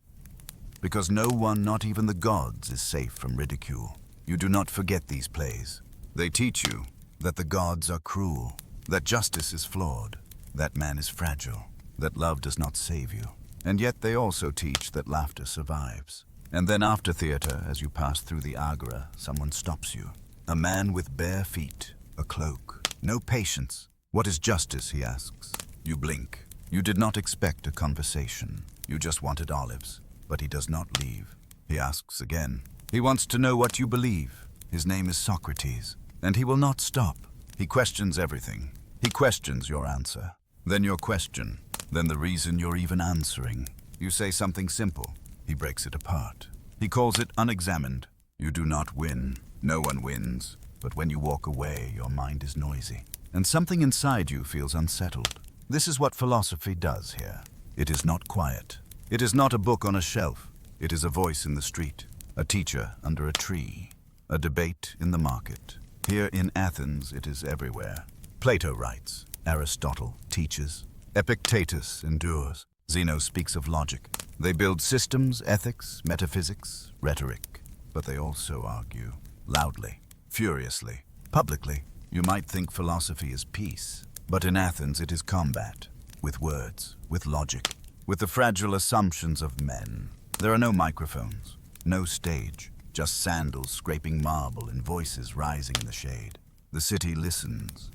Because no one, not even the gods, is safe from ridicule. You do not forget these plays. They teach you that the gods are cruel, that justice is flawed, that man is fragile, that love does not save you. And yet they also teach that laughter survives. And then after theater, as you pass through the agora, someone stops you. A man with bare feet, a cloak, no patience. What is justice, he asks. You blink. You did not expect a conversation. You just wanted olives. But he does not leave. He asks again. He wants to know what you believe. His name is Socrates. And he will not stop. He questions everything. He questions your answer. Then your question. Then the reason you're even answering. You say something simple. He breaks it apart. He calls it unexamined. You do not win. No one wins. But when you walk away, your mind is noisy. And something inside you feels unsettled. This is what philosophy does here. It is not quiet. It is not a book on a shelf. It is a voice in the street. A teacher under a tree. A debate in the market. Here in Athens, it is everywhere. Plato writes. Aristotle teaches. Epictetus endures. Zeno speaks of logic. They build systems, ethics, metaphysics, rhetoric. But they also argue. Loudly, furiously, publicly. You might think philosophy is peace. But in Athens it is combat. With words, with logic, with the fragile assumptions of men. There are no microphones, no stage. Just sandals scraping marble and voices rising in the shade. The city listens.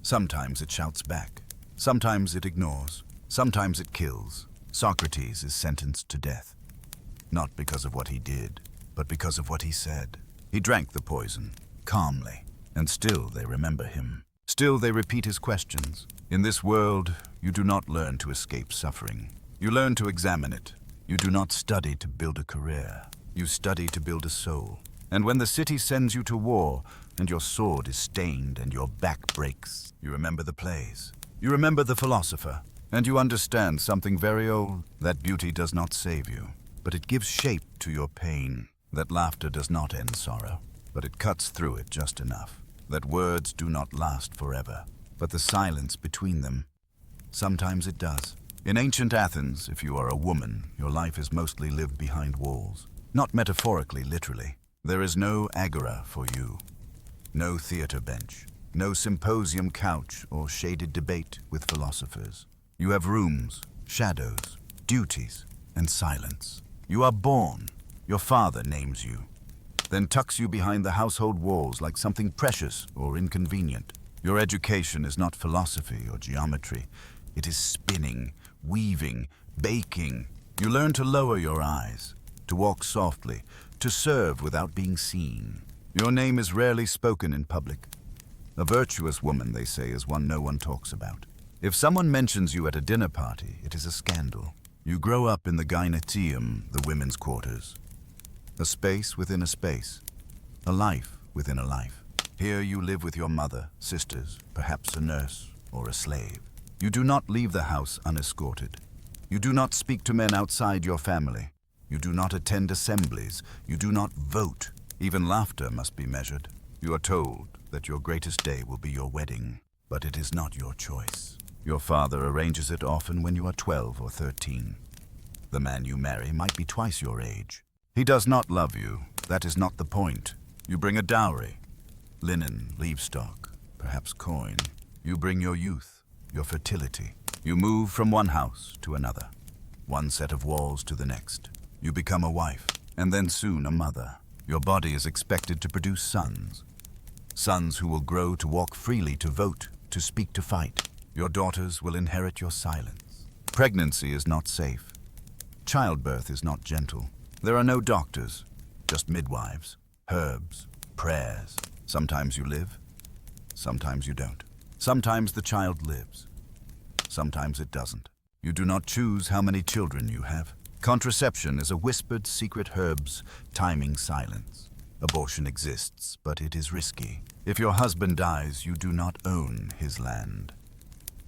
Sometimes it shouts back. Sometimes it ignores. Sometimes it kills. Socrates is sentenced to death. Not because of what he did, but because of what he said. He drank the poison, calmly, and still they remember him. Still they repeat his questions. In this world, you do not learn to escape suffering. You learn to examine it. You do not study to build a career. You study to build a soul. And when the city sends you to war, and your sword is stained and your back breaks, you remember the plays. You remember the philosopher. And you understand something very old, that beauty does not save you, but it gives shape to your pain, that laughter does not end sorrow. but it cuts through it just enough that words do not last forever, but the silence between them, sometimes it does. In ancient Athens, if you are a woman, your life is mostly lived behind walls. Not metaphorically, literally. There is no agora for you, no theater bench, no symposium couch or shaded debate with philosophers. You have rooms, shadows, duties, and silence. You are born. Your father names you, then tucks you behind the household walls like something precious or inconvenient. Your education is not philosophy or geometry. It is spinning, weaving, baking. You learn to lower your eyes, to walk softly, to serve without being seen. Your name is rarely spoken in public. A virtuous woman, they say, is one no one talks about. If someone mentions you at a dinner party, it is a scandal. You grow up in the gynaeceum, the women's quarters. A space within a space. A life within a life. Here you live with your mother, sisters, perhaps a nurse or a slave. You do not leave the house unescorted. You do not speak to men outside your family. You do not attend assemblies. You do not vote. Even laughter must be measured. You are told that your greatest day will be your wedding, but it is not your choice. Your father arranges it often when you are 12 or 13. The man you marry might be twice your age. He does not love you. That is not the point. You bring a dowry. Linen, livestock, perhaps coin. You bring your youth, your fertility. You move from one house to another, one set of walls to the next. You become a wife, and then soon a mother. Your body is expected to produce sons. Sons who will grow to walk freely, to vote, to speak, to fight. Your daughters will inherit your silence. Pregnancy is not safe. Childbirth is not gentle. There are no doctors, just midwives, herbs, prayers. Sometimes you live, sometimes you don't. Sometimes the child lives, sometimes it doesn't. You do not choose how many children you have. Contraception is a whispered secret herb's timing silence. Abortion exists, but it is risky. If your husband dies, you do not own his land.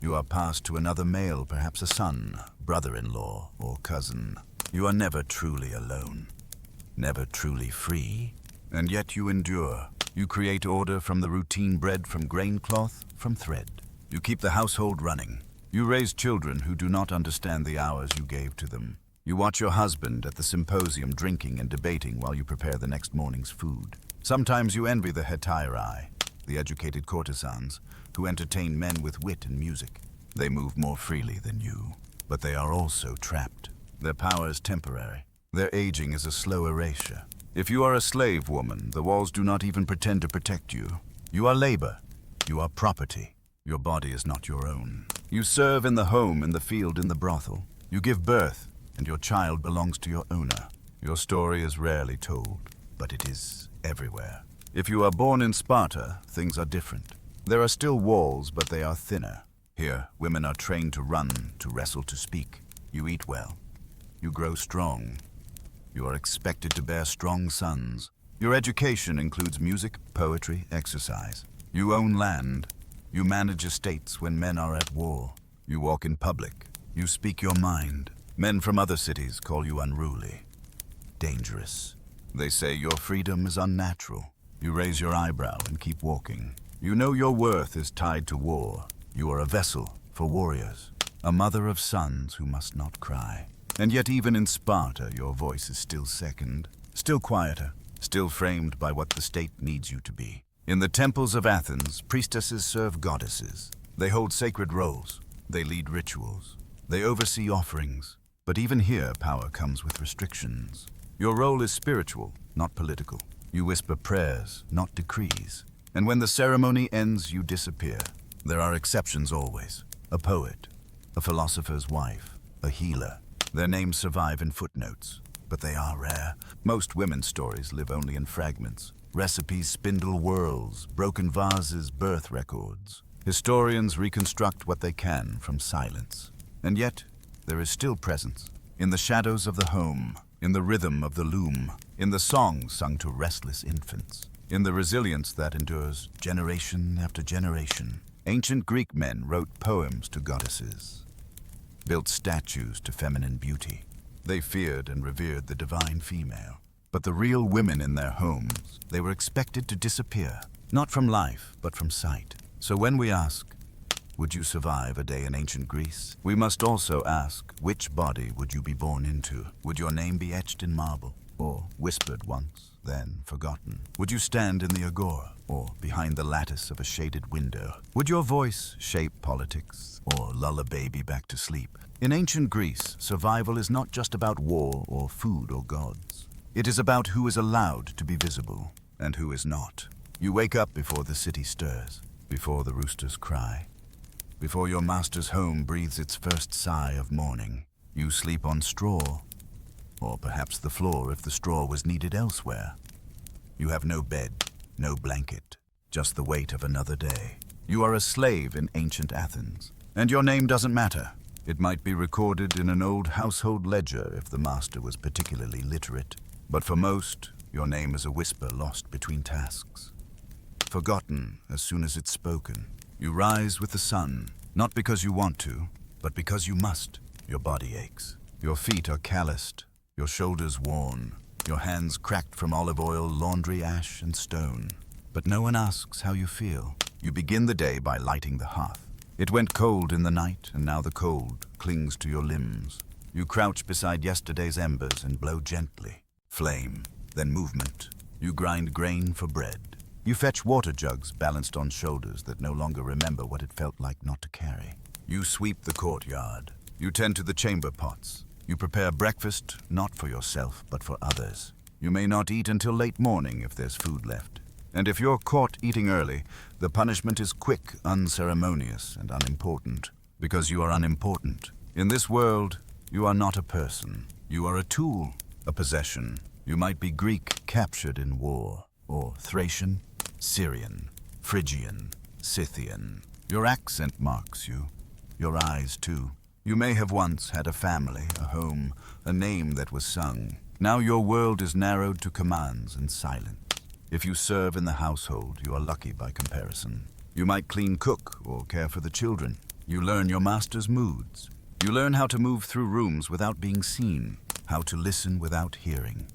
You are passed to another male, perhaps a son, brother-in-law, or cousin. You are never truly alone, never truly free, and yet you endure. You create order from the routine bred from grain cloth, from thread. You keep the household running. You raise children who do not understand the hours you gave to them. You watch your husband at the symposium drinking and debating while you prepare the next morning's food. Sometimes you envy the hetairai, the educated courtesans, who entertain men with wit and music. They move more freely than you, but they are also trapped. Their power is temporary. Their aging is a slow erasure. If you are a slave woman, the walls do not even pretend to protect you. You are labor. You are property. Your body is not your own. You serve in the home, in the field, in the brothel. You give birth, and your child belongs to your owner. Your story is rarely told, but it is everywhere. If you are born in Sparta, things are different. There are still walls, but they are thinner. Here, women are trained to run, to wrestle, to speak. You eat well. You grow strong. You are expected to bear strong sons. Your education includes music, poetry, exercise. You own land. You manage estates when men are at war. You walk in public. You speak your mind. Men from other cities call you unruly, dangerous. They say your freedom is unnatural. You raise your eyebrow and keep walking. You know your worth is tied to war. You are a vessel for warriors, a mother of sons who must not cry. And yet even in Sparta, your voice is still second, still quieter, still framed by what the state needs you to be. In the temples of Athens, priestesses serve goddesses. They hold sacred roles. They lead rituals. They oversee offerings. But even here, power comes with restrictions. Your role is spiritual, not political. You whisper prayers, not decrees. And when the ceremony ends, you disappear. There are exceptions always. A poet, a philosopher's wife, a healer. Their names survive in footnotes, but they are rare. Most women's stories live only in fragments. Recipes spindle whirls, broken vases, birth records. Historians reconstruct what they can from silence. And yet, there is still presence. In the shadows of the home, in the rhythm of the loom, in the songs sung to restless infants, in the resilience that endures generation after generation. Ancient Greek men wrote poems to goddesses, built statues to feminine beauty. They feared and revered the divine female. But the real women in their homes, they were expected to disappear, not from life, but from sight. So when we ask, would you survive a day in ancient Greece? We must also ask, which body would you be born into? Would your name be etched in marble, or whispered once, then forgotten? Would you stand in the agora, or behind the lattice of a shaded window? Would your voice shape politics, or lull a baby back to sleep? In ancient Greece, survival is not just about war or food or gods. It is about who is allowed to be visible, and who is not. You wake up before the city stirs, before the roosters cry, before your master's home breathes its first sigh of morning. You sleep on straw, or perhaps the floor if the straw was needed elsewhere. You have no bed, no blanket, just the weight of another day. You are a slave in ancient Athens, and your name doesn't matter. It might be recorded in an old household ledger if the master was particularly literate. But for most, your name is a whisper lost between tasks, forgotten as soon as it's spoken. You rise with the sun, not because you want to, but because you must. Your body aches. Your feet are calloused, your shoulders worn, your hands cracked from olive oil, laundry ash, and stone. But no one asks how you feel. You begin the day by lighting the hearth. It went cold in the night, and now the cold clings to your limbs. You crouch beside yesterday's embers and blow gently. Flame, then movement. You grind grain for bread. You fetch water jugs balanced on shoulders that no longer remember what it felt like not to carry. You sweep the courtyard. You tend to the chamber pots. You prepare breakfast, not for yourself, but for others. You may not eat until late morning if there's food left. And if you're caught eating early, the punishment is quick, unceremonious, and unimportant. Because you are unimportant. In this world, you are not a person. You are a tool, a possession. You might be Greek captured in war, or Thracian, Syrian, Phrygian, Scythian. Your accent marks you, your eyes too. You may have once had a family, a home, a name that was sung. Now your world is narrowed to commands and silence. If you serve in the household, you are lucky by comparison. You might clean, cook, or care for the children. You learn your master's moods. You learn how to move through rooms without being seen, how to listen without hearing,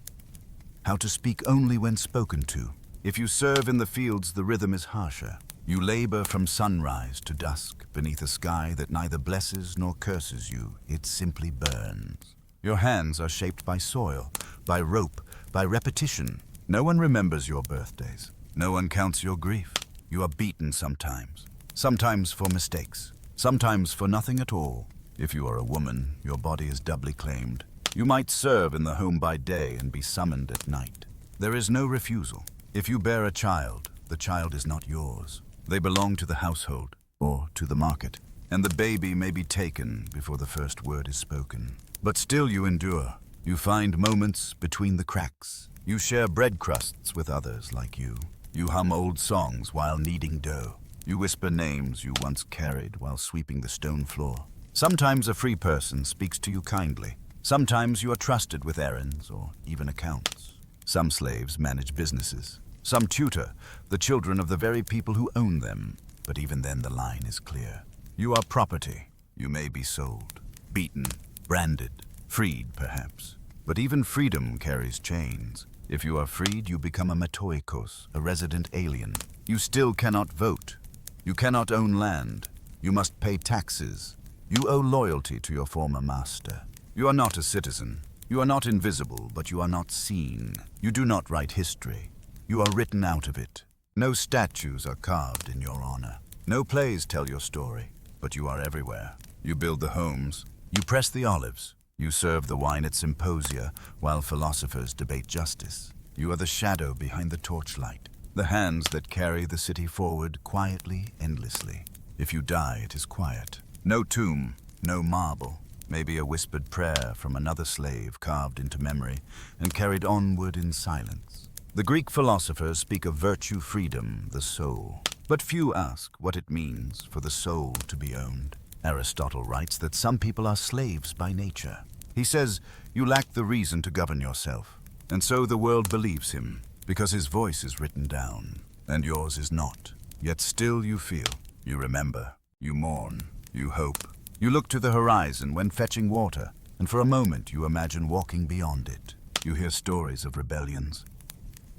how to speak only when spoken to. If you serve in the fields, the rhythm is harsher. You labor from sunrise to dusk, beneath a sky that neither blesses nor curses you. It simply burns. Your hands are shaped by soil, by rope, by repetition. No one remembers your birthdays. No one counts your grief. You are beaten sometimes for mistakes, sometimes for nothing at all. If you are a woman, your body is doubly claimed. You might serve in the home by day and be summoned at night. There is no refusal. If you bear a child, the child is not yours. They belong to the household or to the market, and the baby may be taken before the first word is spoken. But still you endure. You find moments between the cracks. You share bread crusts with others like you. You hum old songs while kneading dough. You whisper names you once carried while sweeping the stone floor. Sometimes a free person speaks to you kindly. Sometimes you are trusted with errands or even accounts. Some slaves manage businesses. Some tutor the children of the very people who own them. But even then the line is clear. You are property. You may be sold, beaten, branded, freed perhaps. But even freedom carries chains. If you are freed, you become a metoikos, a resident alien. You still cannot vote. You cannot own land. You must pay taxes. You owe loyalty to your former master. You are not a citizen. You are not invisible, but you are not seen. You do not write history. You are written out of it. No statues are carved in your honor. No plays tell your story, but you are everywhere. You build the homes. You press the olives. You serve the wine at symposia while philosophers debate justice. You are the shadow behind the torchlight, the hands that carry the city forward quietly, endlessly. If you die, it is quiet. No tomb, no marble. Maybe a whispered prayer from another slave carved into memory and carried onward in silence. The Greek philosophers speak of virtue, freedom, the soul. But few ask what it means for the soul to be owned. Aristotle writes that some people are slaves by nature. He says, you lack the reason to govern yourself. And so the world believes him, because his voice is written down, and yours is not. Yet still you feel, you remember, you mourn, you hope. You look to the horizon when fetching water, and for a moment you imagine walking beyond it. You hear stories of rebellions,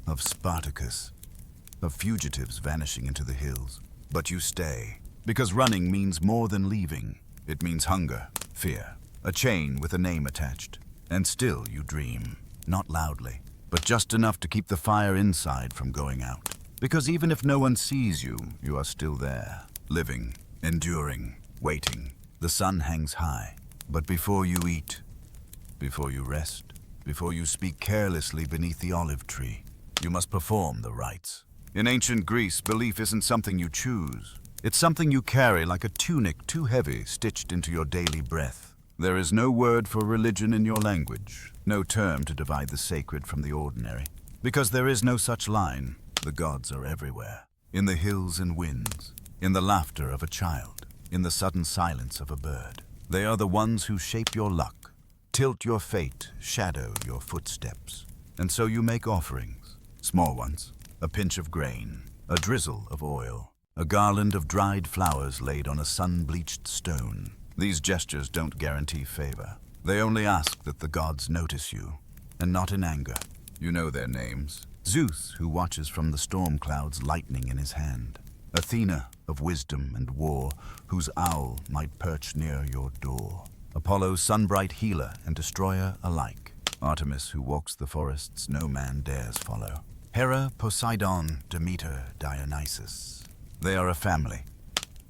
of Spartacus, of fugitives vanishing into the hills. But you stay, because running means more than leaving. It means hunger, fear, a chain with a name attached. And still you dream, not loudly, but just enough to keep the fire inside from going out. Because even if no one sees you, you are still there, living, enduring, waiting. The sun hangs high, but before you eat, before you rest, before you speak carelessly beneath the olive tree, you must perform the rites. In ancient Greece, belief isn't something you choose. It's something you carry like a tunic too heavy stitched into your daily breath. There is no word for religion in your language, no term to divide the sacred from the ordinary. Because there is no such line, the gods are everywhere. In the hills and winds, in the laughter of a child, in the sudden silence of a bird. They are the ones who shape your luck, tilt your fate, shadow your footsteps. And so you make offerings, small ones, a pinch of grain, a drizzle of oil, a garland of dried flowers laid on a sun-bleached stone. These gestures don't guarantee favor. They only ask that the gods notice you, and not in anger. You know their names. Zeus, who watches from the storm clouds, lightning in his hand. Athena, of wisdom and war, whose owl might perch near your door. Apollo, sun-bright healer and destroyer alike. Artemis, who walks the forests no man dares follow. Hera, Poseidon, Demeter, Dionysus. They are a family,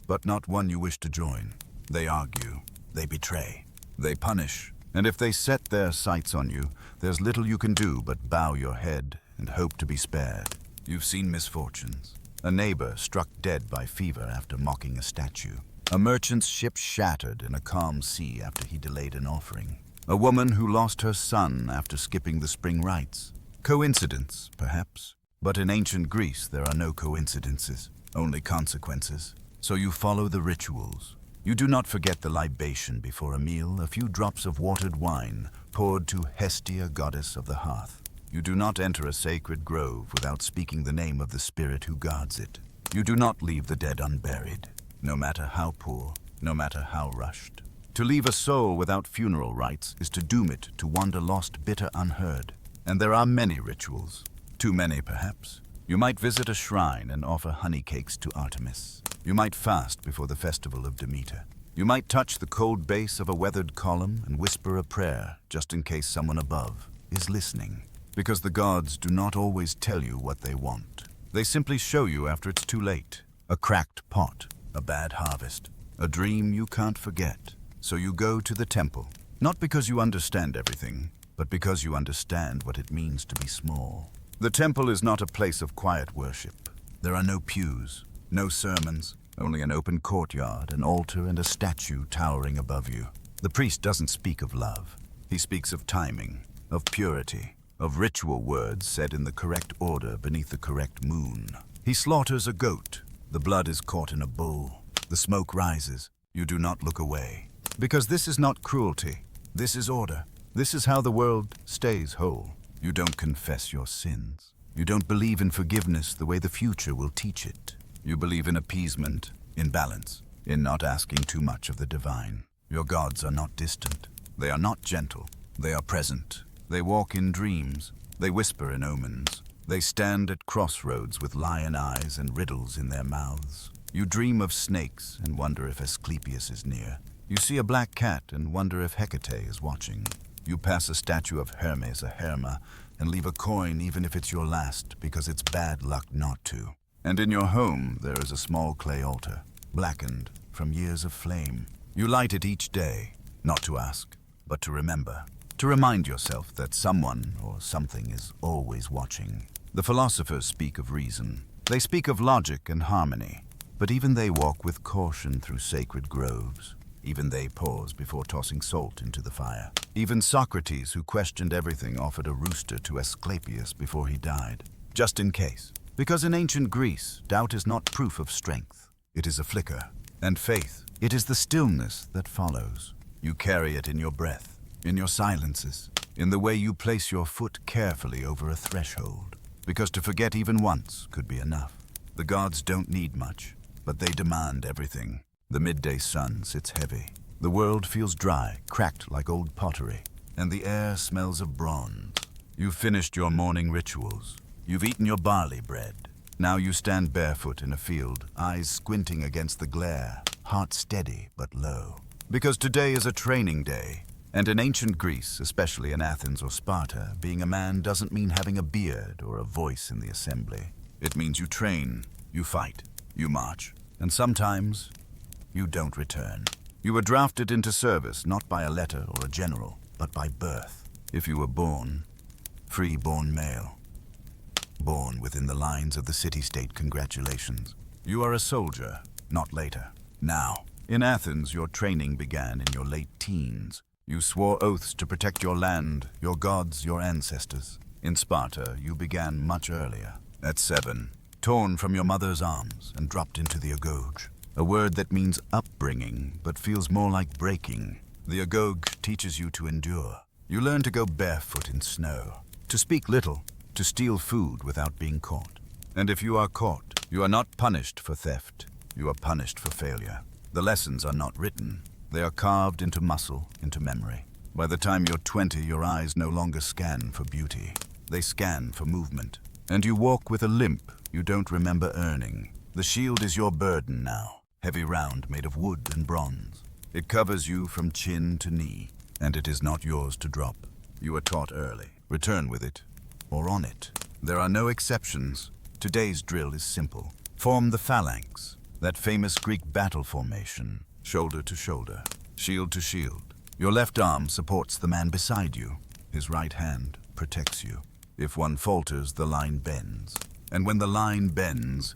but not one you wish to join. They argue, they betray, they punish, and if they set their sights on you, there's little you can do but bow your head and hope to be spared. You've seen misfortunes. A neighbor struck dead by fever after mocking a statue. A merchant's ship shattered in a calm sea after he delayed an offering. A woman who lost her son after skipping the spring rites. Coincidence, perhaps, but in ancient Greece there are no coincidences, only consequences. So you follow the rituals. You do not forget the libation before a meal, a few drops of watered wine poured to Hestia, goddess of the hearth. You do not enter a sacred grove without speaking the name of the spirit who guards it. You do not leave the dead unburied, no matter how poor, no matter how rushed. To leave a soul without funeral rites is to doom it to wander lost, bitter, unheard. And there are many rituals, too many perhaps. You might visit a shrine and offer honey cakes to Artemis. You might fast before the festival of Demeter. You might touch the cold base of a weathered column and whisper a prayer just in case someone above is listening. Because the gods do not always tell you what they want. They simply show you after it's too late. A cracked pot, a bad harvest, a dream you can't forget. So you go to the temple, not because you understand everything, but because you understand what it means to be small. The temple is not a place of quiet worship. There are no pews, no sermons, only an open courtyard, an altar, and a statue towering above you. The priest doesn't speak of love. He speaks of timing, of purity, of ritual words said in the correct order beneath the correct moon. He slaughters a goat. The blood is caught in a bowl. The smoke rises. You do not look away. Because this is not cruelty. This is order. This is how the world stays whole. You don't confess your sins. You don't believe in forgiveness the way the future will teach it. You believe in appeasement, in balance, in not asking too much of the divine. Your gods are not distant. They are not gentle. They are present. They walk in dreams. They whisper in omens. They stand at crossroads with lion eyes and riddles in their mouths. You dream of snakes and wonder if Asclepius is near. You see a black cat and wonder if Hecate is watching. You pass a statue of Hermes, a Herma, and leave a coin even if it's your last, because it's bad luck not to. And in your home there is a small clay altar, blackened from years of flame. You light it each day, not to ask, but to remember. To remind yourself that someone or something is always watching. The philosophers speak of reason. They speak of logic and harmony. But even they walk with caution through sacred groves. Even they pause before tossing salt into the fire. Even Socrates, who questioned everything, offered a rooster to Asclepius before he died. Just in case. Because in ancient Greece, doubt is not proof of strength. It is a flicker. And faith, it is the stillness that follows. You carry it in your breath. In your silences, in the way you place your foot carefully over a threshold. Because to forget even once could be enough. The gods don't need much, but they demand everything. The midday sun sits heavy. The world feels dry, cracked like old pottery, and the air smells of bronze. You've finished your morning rituals. You've eaten your barley bread. Now you stand barefoot in a field, eyes squinting against the glare, heart steady but low. Because today is a training day. And in ancient Greece, especially in Athens or Sparta, being a man doesn't mean having a beard or a voice in the assembly. It means you train, you fight, you march, and sometimes you don't return. You were drafted into service not by a letter or a general, but by birth. If you were born, free-born male, born within the lines of the city-state, congratulations. You are a soldier, not later. Now, in Athens, your training began in your late teens. You swore oaths to protect your land, your gods, your ancestors. In Sparta, you began much earlier. At 7, torn from your mother's arms and dropped into the agoge. A word that means upbringing, but feels more like breaking. The agoge teaches you to endure. You learn to go barefoot in snow, to speak little, to steal food without being caught. And if you are caught, you are not punished for theft. You are punished for failure. The lessons are not written. They are carved into muscle, into memory. By the time you're 20, your eyes no longer scan for beauty. They scan for movement. And you walk with a limp you don't remember earning. The shield is your burden now, heavy round made of wood and bronze. It covers you from chin to knee, and it is not yours to drop. You are taught early. Return with it, or on it. There are no exceptions. Today's drill is simple. Form the phalanx, that famous Greek battle formation. Shoulder to shoulder, shield to shield. Your left arm supports the man beside you. His right hand protects you. If one falters, the line bends. And when the line bends,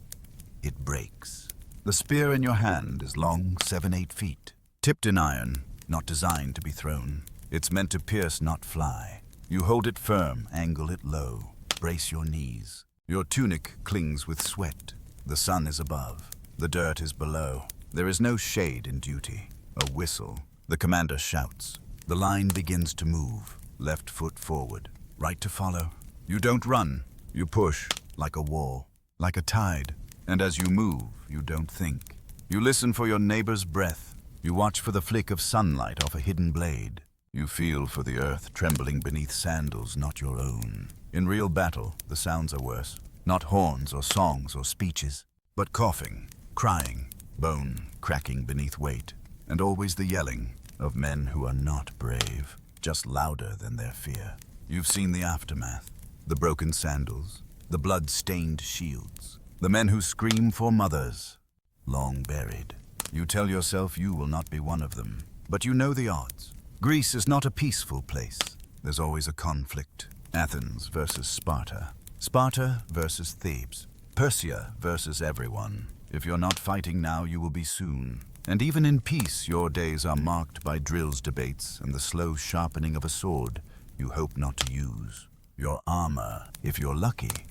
it breaks. The spear in your hand is long 7-8 feet. Tipped in iron, not designed to be thrown. It's meant to pierce, not fly. You hold it firm, angle it low. Brace your knees. Your tunic clings with sweat. The sun is above. The dirt is below. There is no shade in duty. A whistle. The commander shouts. The line begins to move. Left foot forward. Right to follow. You don't run. You push, like a wall, like a tide. And as you move, you don't think. You listen for your neighbor's breath. You watch for the flick of sunlight off a hidden blade. You feel for the earth trembling beneath sandals not your own. In real battle, the sounds are worse. Not horns or songs or speeches, but coughing, crying, bone cracking beneath weight, and always the yelling of men who are not brave, just louder than their fear. You've seen the aftermath, the broken sandals, the blood-stained shields, the men who scream for mothers, long buried. You tell yourself you will not be one of them, but you know the odds. Greece is not a peaceful place. There's always a conflict. Athens versus Sparta. Sparta versus Thebes. Persia versus everyone. If you're not fighting now, you will be soon. And even in peace, your days are marked by drills, debates, and the slow sharpening of a sword you hope not to use. Your armor, if you're lucky.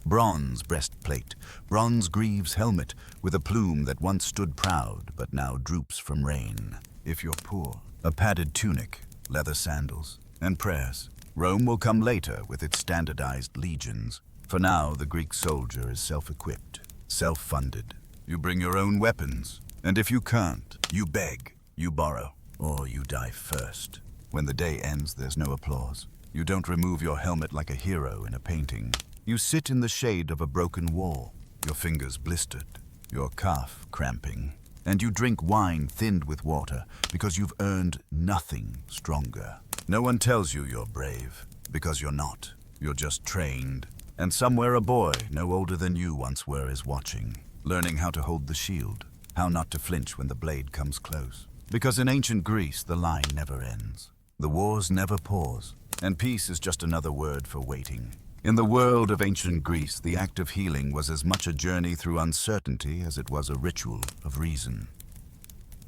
Bronze breastplate, bronze greaves helmet, with a plume that once stood proud, but now droops from rain. If you're poor, a padded tunic, leather sandals, and prayers. Rome will come later with its standardized legions. For now, the Greek soldier is self-equipped, self-funded. You bring your own weapons, and if you can't, you beg, you borrow, or you die first. When the day ends, there's no applause. You don't remove your helmet like a hero in a painting. You sit in the shade of a broken wall, your fingers blistered, your calf cramping, and you drink wine thinned with water because you've earned nothing stronger. No one tells you you're brave, because you're not. You're just trained. And somewhere a boy, no older than you once were, is watching, learning how to hold the shield, how not to flinch when the blade comes close. Because in ancient Greece, the line never ends. The wars never pause, and peace is just another word for waiting. In the world of ancient Greece, the act of healing was as much a journey through uncertainty as it was a ritual of reason.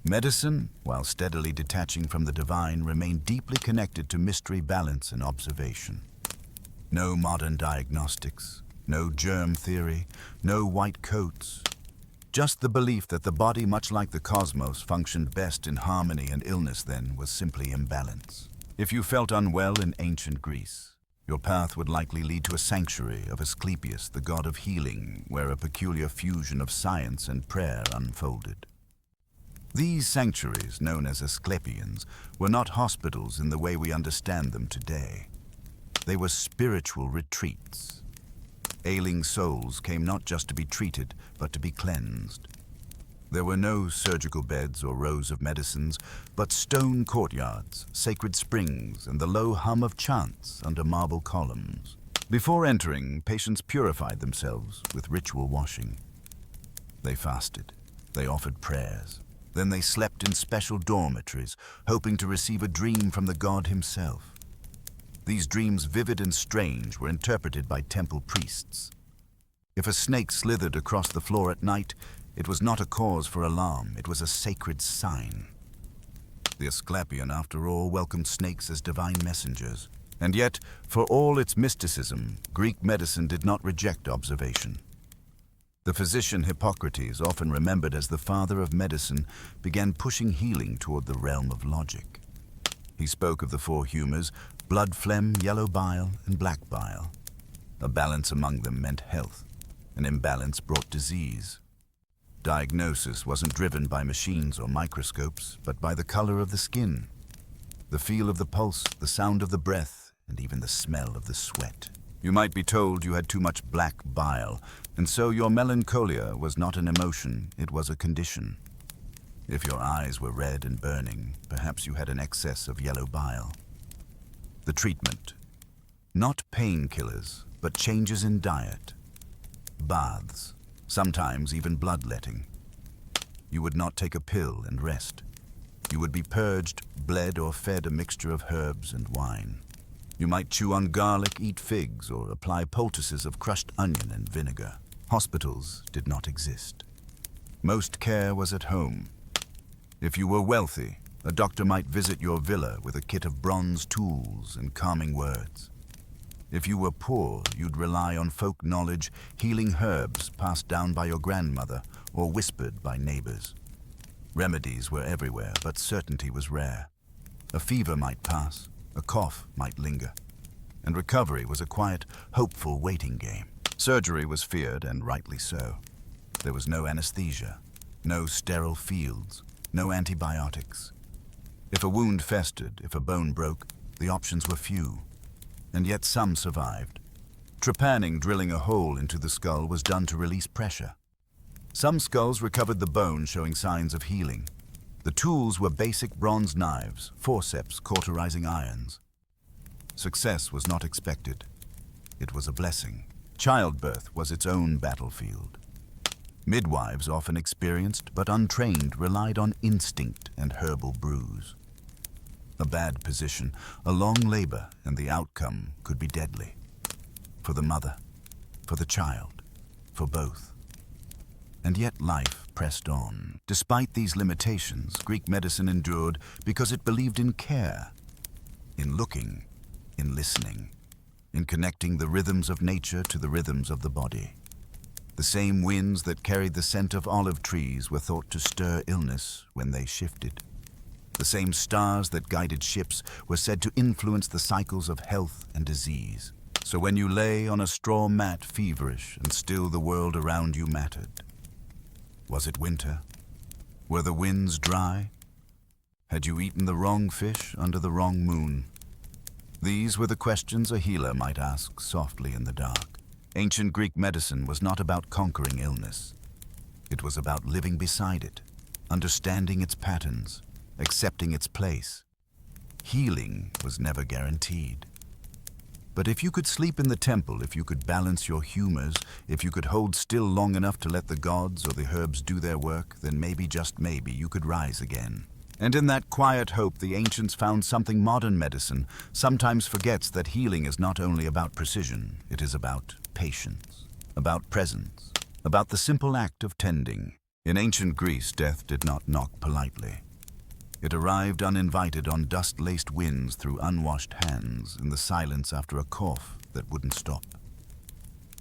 Medicine, while steadily detaching from the divine, remained deeply connected to mystery, balance, and observation. No modern diagnostics, no germ theory, no white coats. Just the belief that the body, much like the cosmos, functioned best in harmony, and illness then was simply imbalance. If you felt unwell in ancient Greece, your path would likely lead to a sanctuary of Asclepius, the god of healing, where a peculiar fusion of science and prayer unfolded. These sanctuaries, known as Asclepians, were not hospitals in the way we understand them today. They were spiritual retreats. Ailing souls came not just to be treated, but to be cleansed. There were no surgical beds or rows of medicines, but stone courtyards, sacred springs, and the low hum of chants under marble columns. Before entering, patients purified themselves with ritual washing. They fasted. They offered prayers. Then they slept in special dormitories, hoping to receive a dream from the god himself. These dreams, vivid and strange, were interpreted by temple priests. If a snake slithered across the floor at night, it was not a cause for alarm, it was a sacred sign. The Asclepion, after all, welcomed snakes as divine messengers. And yet, for all its mysticism, Greek medicine did not reject observation. The physician Hippocrates, often remembered as the father of medicine, began pushing healing toward the realm of logic. He spoke of the four humors: blood phlegm, yellow bile, and black bile. A balance among them meant health. An imbalance brought disease. Diagnosis wasn't driven by machines or microscopes, but by the color of the skin, the feel of the pulse, the sound of the breath, and even the smell of the sweat. You might be told you had too much black bile, and so your melancholia was not an emotion, it was a condition. If your eyes were red and burning, perhaps you had an excess of yellow bile. The treatment: not painkillers, but changes in diet. Baths, sometimes even bloodletting. You would not take a pill and rest. You would be purged, bled, or fed a mixture of herbs and wine. You might chew on garlic, eat figs, or apply poultices of crushed onion and vinegar. Hospitals did not exist. Most care was at home. If you were wealthy, a doctor might visit your villa with a kit of bronze tools and calming words. If you were poor, you'd rely on folk knowledge, healing herbs passed down by your grandmother or whispered by neighbors. Remedies were everywhere, but certainty was rare. A fever might pass, a cough might linger, and recovery was a quiet, hopeful waiting game. Surgery was feared, and rightly so. There was no anesthesia, no sterile fields, no antibiotics. If a wound festered, if a bone broke, the options were few. And yet some survived. Trepanning, drilling a hole into the skull, was done to release pressure. Some skulls recovered the bone, showing signs of healing. The tools were basic bronze knives, forceps, cauterizing irons. Success was not expected. It was a blessing. Childbirth was its own battlefield. Midwives, often experienced but untrained, relied on instinct and herbal brews. A bad position, a long labor, and the outcome could be deadly. For the mother, for the child, for both. And yet life pressed on. Despite these limitations, Greek medicine endured because it believed in care, in looking, in listening, in connecting the rhythms of nature to the rhythms of the body. The same winds that carried the scent of olive trees were thought to stir illness when they shifted. The same stars that guided ships were said to influence the cycles of health and disease. So when you lay on a straw mat feverish and still the world around you mattered, was it winter? Were the winds dry? Had you eaten the wrong fish under the wrong moon? These were the questions a healer might ask softly in the dark. Ancient Greek medicine was not about conquering illness. It was about living beside it, understanding its patterns, accepting its place. Healing was never guaranteed. But if you could sleep in the temple, if you could balance your humors, if you could hold still long enough to let the gods or the herbs do their work, then maybe, just maybe, you could rise again. And in that quiet hope, the ancients found something modern medicine sometimes forgets: that healing is not only about precision, it is about patience, about presence, about the simple act of tending. In ancient Greece, death did not knock politely. It arrived uninvited on dust-laced winds through unwashed hands, in the silence after a cough that wouldn't stop.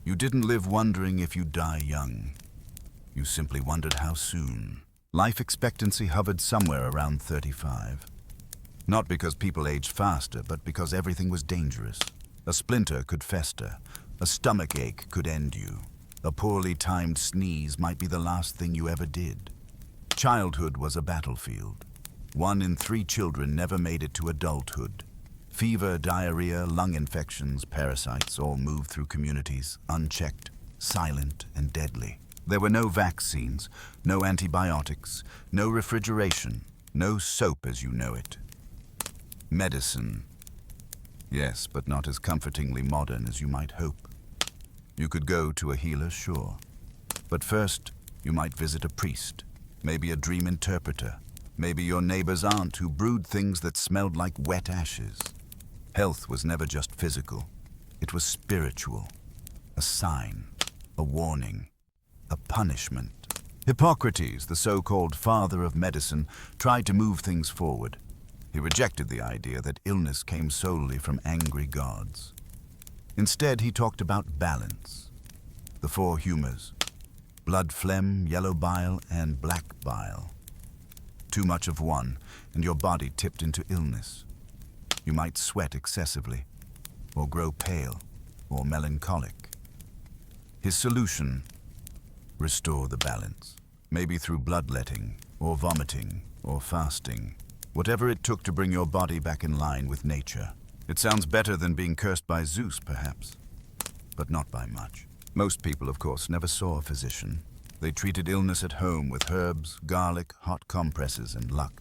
You didn't live wondering if you'd die young. You simply wondered how soon. Life expectancy hovered somewhere around 35. Not because people aged faster, but because everything was dangerous. A splinter could fester. A stomach ache could end you. A poorly timed sneeze might be the last thing you ever did. Childhood was a battlefield. 1 in 3 children never made it to adulthood. Fever, diarrhea, lung infections, parasites all moved through communities, unchecked, silent, and deadly. There were no vaccines, no antibiotics, no refrigeration, no soap as you know it. Medicine. Yes, but not as comfortingly modern as you might hope. You could go to a healer, sure. But first, you might visit a priest, maybe a dream interpreter, maybe your neighbor's aunt who brewed things that smelled like wet ashes. Health was never just physical. It was spiritual. A sign, a warning, a punishment. Hippocrates, the so-called father of medicine, tried to move things forward. He rejected the idea that illness came solely from angry gods. Instead, he talked about balance. The four humors: blood phlegm, yellow bile, and black bile. Too much of one, and your body tipped into illness. You might sweat excessively, or grow pale, or melancholic. His solution: restore the balance. Maybe through bloodletting, or vomiting, or fasting. Whatever it took to bring your body back in line with nature. It sounds better than being cursed by Zeus, perhaps, but not by much. Most people, of course, never saw a physician. They treated illness at home with herbs, garlic, hot compresses, and luck.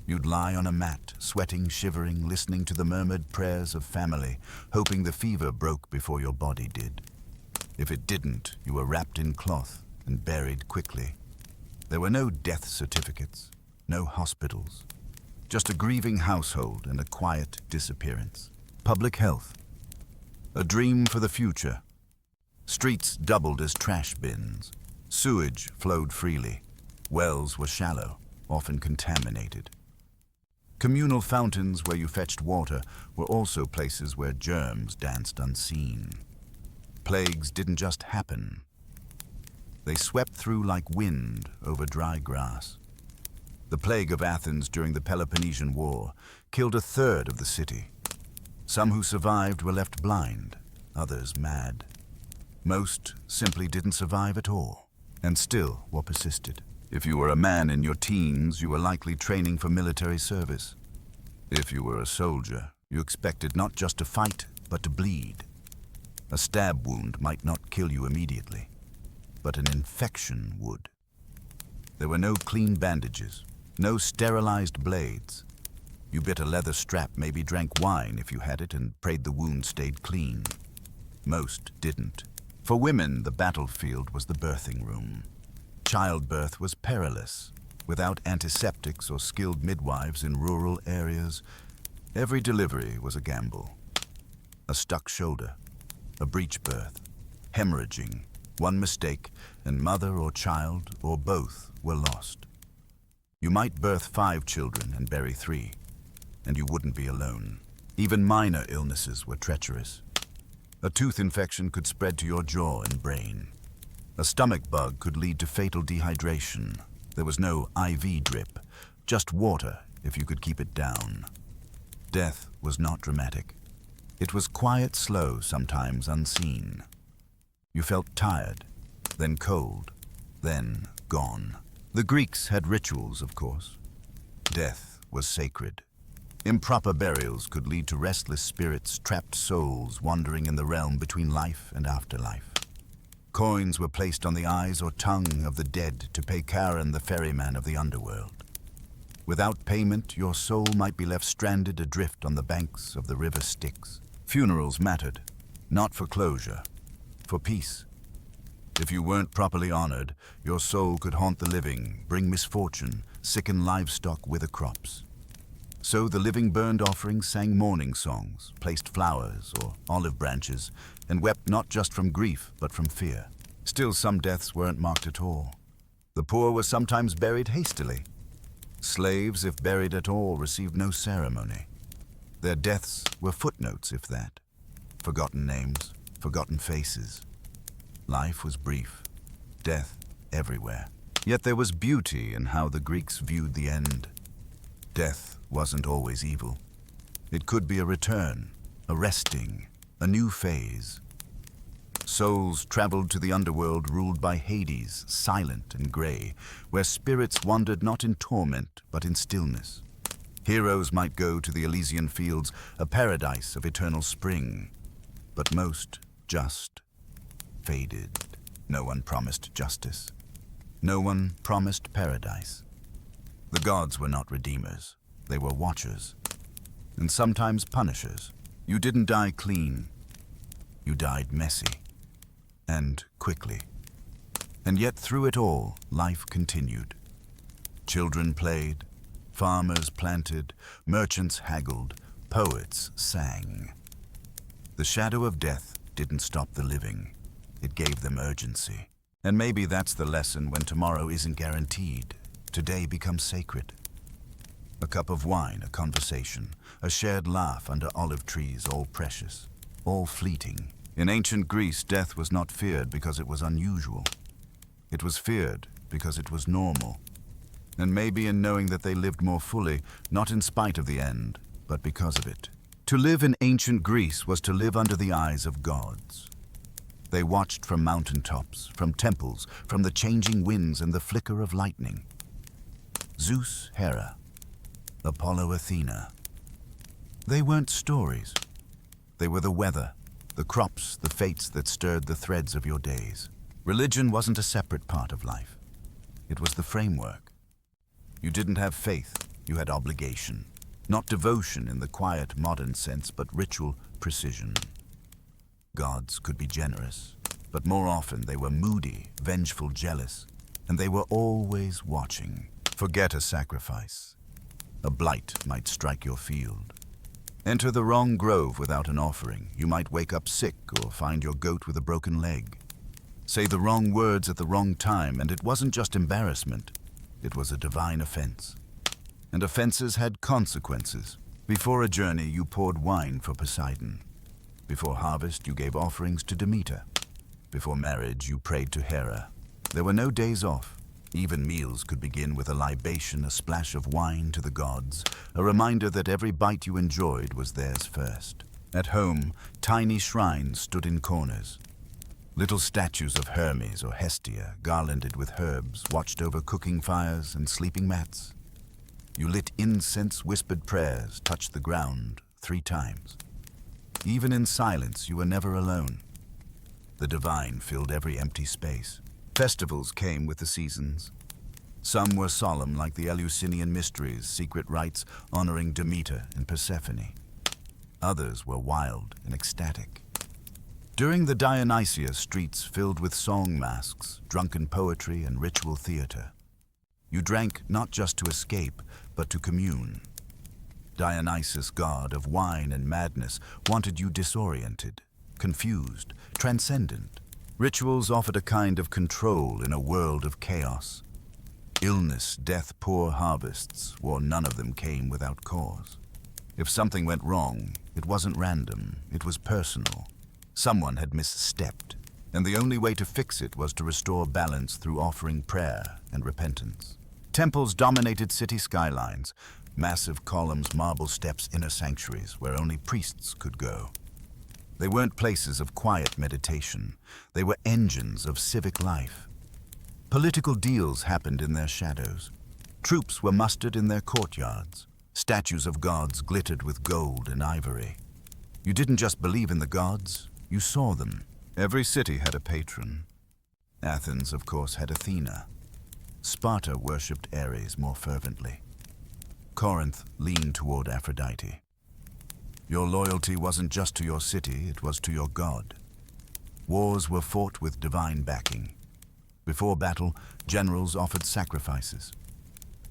You'd lie on a mat, sweating, shivering, listening to the murmured prayers of family, hoping the fever broke before your body did. If it didn't, you were wrapped in cloth and buried quickly. There were no death certificates, no hospitals. Just a grieving household and a quiet disappearance. Public health. A dream for the future. Streets doubled as trash bins. Sewage flowed freely. Wells were shallow, often contaminated. Communal fountains where you fetched water were also places where germs danced unseen. Plagues didn't just happen. They swept through like wind over dry grass. The plague of Athens during the Peloponnesian War killed a third of the city. Some who survived were left blind, others mad. Most simply didn't survive at all, and still war persisted. If you were a man in your teens, you were likely training for military service. If you were a soldier, you expected not just to fight, but to bleed. A stab wound might not kill you immediately, but an infection would. There were no clean bandages, no sterilized blades. You bit a leather strap, maybe drank wine if you had it, and prayed the wound stayed clean. Most didn't. For women, the battlefield was the birthing room. Childbirth was perilous. Without antiseptics or skilled midwives in rural areas, every delivery was a gamble. A stuck shoulder, a breech birth, hemorrhaging. One mistake, and mother or child, or both, were lost. You might birth 5 children and bury 3, and you wouldn't be alone. Even minor illnesses were treacherous. A tooth infection could spread to your jaw and brain. A stomach bug could lead to fatal dehydration. There was no IV drip, just water if you could keep it down. Death was not dramatic. It was quiet, slow, sometimes unseen. You felt tired, then cold, then gone. The Greeks had rituals, of course. Death was sacred. Improper burials could lead to restless spirits, trapped souls wandering in the realm between life and afterlife. Coins were placed on the eyes or tongue of the dead to pay Charon, the ferryman of the underworld. Without payment, your soul might be left stranded adrift on the banks of the river Styx. Funerals mattered, not for closure, for peace. If you weren't properly honored, your soul could haunt the living, bring misfortune, sicken livestock, wither crops. So the living burned offerings sang mourning songs, placed flowers or olive branches, and wept not just from grief, but from fear. Still, some deaths weren't marked at all. The poor were sometimes buried hastily. Slaves, if buried at all, received no ceremony. Their deaths were footnotes, if that. Forgotten names, forgotten faces. Life was brief, death everywhere. Yet there was beauty in how the Greeks viewed the end. Death wasn't always evil. It could be a return, a resting, a new phase. Souls traveled to the underworld ruled by Hades, silent and gray, where spirits wandered not in torment but in stillness. Heroes might go to the Elysian fields, a paradise of eternal spring. But most just faded. No one promised justice. No one promised paradise. The gods were not redeemers. They were watchers. And sometimes punishers. You didn't die clean. You died messy. And quickly. And yet through it all, life continued. Children played. Farmers planted. Merchants haggled. Poets sang. The shadow of death didn't stop the living. It gave them urgency. And maybe that's the lesson when tomorrow isn't guaranteed. Today becomes sacred. A cup of wine, a conversation, a shared laugh under olive trees, all precious, all fleeting. In ancient Greece, death was not feared because it was unusual. It was feared because it was normal. And maybe in knowing that they lived more fully, not in spite of the end, but because of it. To live in ancient Greece was to live under the eyes of gods. They watched from mountaintops, from temples, from the changing winds and the flicker of lightning. Zeus, Hera, Apollo, Athena. They weren't stories. They were the weather, the crops, the fates that stirred the threads of your days. Religion wasn't a separate part of life. It was the framework. You didn't have faith, you had obligation. Not devotion in the quiet modern sense, but ritual precision. Gods could be generous, but more often they were moody, vengeful, jealous, and they were always watching. Forget a sacrifice. A blight might strike your field. Enter the wrong grove without an offering. You might wake up sick or find your goat with a broken leg. Say the wrong words at the wrong time, and it wasn't just embarrassment. It was a divine offense. And offenses had consequences. Before a journey, you poured wine for Poseidon. Before harvest, you gave offerings to Demeter. Before marriage, you prayed to Hera. There were no days off. Even meals could begin with a libation, a splash of wine to the gods, a reminder that every bite you enjoyed was theirs first. At home, tiny shrines stood in corners. Little statues of Hermes or Hestia, garlanded with herbs, watched over cooking fires and sleeping mats. You lit incense, whispered prayers, touched the ground 3 times. Even in silence, you were never alone. The divine filled every empty space. Festivals came with the seasons. Some were solemn, like the Eleusinian mysteries, secret rites honoring Demeter and Persephone. Others were wild and ecstatic. During the Dionysia, streets filled with song masks, drunken poetry, and ritual theater. You drank not just to escape, but to commune. Dionysus, god of wine and madness, wanted you disoriented, confused, transcendent. Rituals offered a kind of control in a world of chaos. Illness, death, poor harvests, or none of them came without cause. If something went wrong, it wasn't random, it was personal. Someone had misstepped, and the only way to fix it was to restore balance through offering prayer and repentance. Temples dominated city skylines, massive columns, marble steps, inner sanctuaries where only priests could go. They weren't places of quiet meditation. They were engines of civic life. Political deals happened in their shadows. Troops were mustered in their courtyards. Statues of gods glittered with gold and ivory. You didn't just believe in the gods, you saw them. Every city had a patron. Athens, of course, had Athena. Sparta worshipped Ares more fervently. Corinth leaned toward Aphrodite. Your loyalty wasn't just to your city, it was to your god. Wars were fought with divine backing. Before battle, generals offered sacrifices.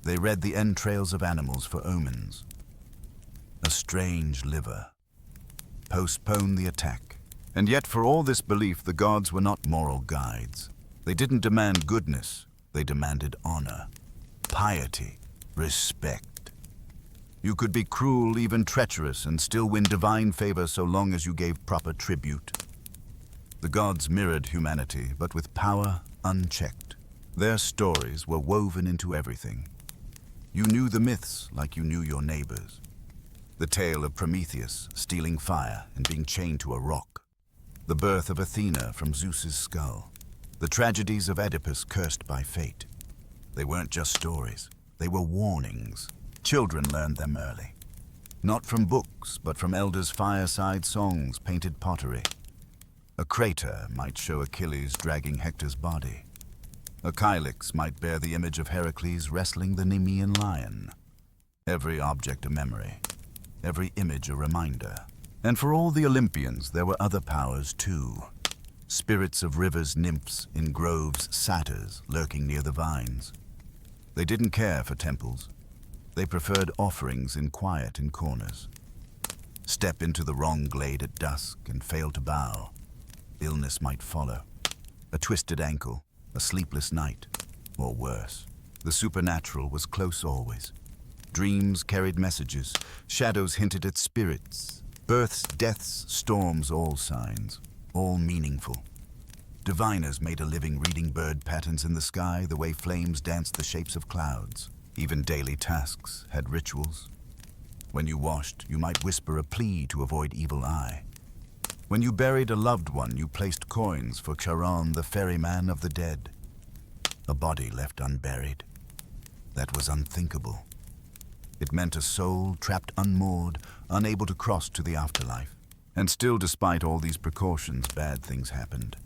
They read the entrails of animals for omens. A strange liver. Postpone the attack. And yet for all this belief, the gods were not moral guides. They didn't demand goodness, they demanded honor, piety, respect. You could be cruel, even treacherous, and still win divine favor so long as you gave proper tribute. The gods mirrored humanity, but with power unchecked. Their stories were woven into everything. You knew the myths like you knew your neighbors. The tale of Prometheus stealing fire and being chained to a rock. The birth of Athena from Zeus's skull. The tragedies of Oedipus cursed by fate. They weren't just stories, they were warnings. Children learned them early. Not from books, but from elders' fireside songs, painted pottery. A crater might show Achilles dragging Hector's body. A kylix might bear the image of Heracles wrestling the Nemean lion. Every object a memory, every image a reminder. And for all the Olympians, there were other powers too. Spirits of rivers, nymphs, in groves, satyrs lurking near the vines. They didn't care for temples. They preferred offerings in quiet in corners. Step into the wrong glade at dusk and fail to bow. Illness might follow. A twisted ankle, a sleepless night, or worse. The supernatural was close always. Dreams carried messages, shadows hinted at spirits. Births, deaths, storms, all signs, all meaningful. Diviners made a living reading bird patterns in the sky the way flames danced the shapes of clouds. Even daily tasks had rituals. When you washed, you might whisper a plea to avoid evil eye. When you buried a loved one, you placed coins for Charon, the ferryman of the dead. A body left unburied. That was unthinkable. It meant a soul trapped unmoored, unable to cross to the afterlife. And still, despite all these precautions, bad things happened.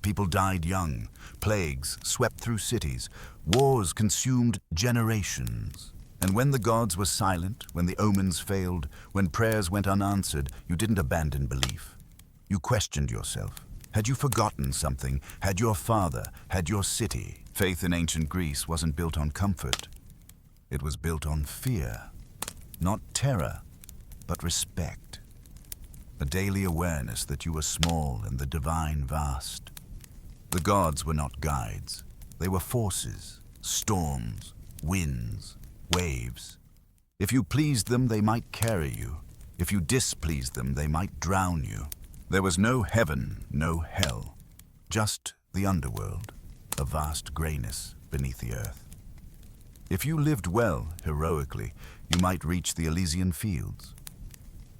People died young, plagues swept through cities, wars consumed generations. And when the gods were silent, when the omens failed, when prayers went unanswered, you didn't abandon belief. You questioned yourself. Had you forgotten something? Had your father? Had your city? Faith in ancient Greece wasn't built on comfort. It was built on fear. Not terror, but respect. A daily awareness that you were small and the divine vast. The gods were not guides. They were forces, storms, winds, waves. If you pleased them, they might carry you. If you displeased them, they might drown you. There was no heaven, no hell. Just the underworld, a vast grayness beneath the earth. If you lived well, heroically, you might reach the Elysian fields.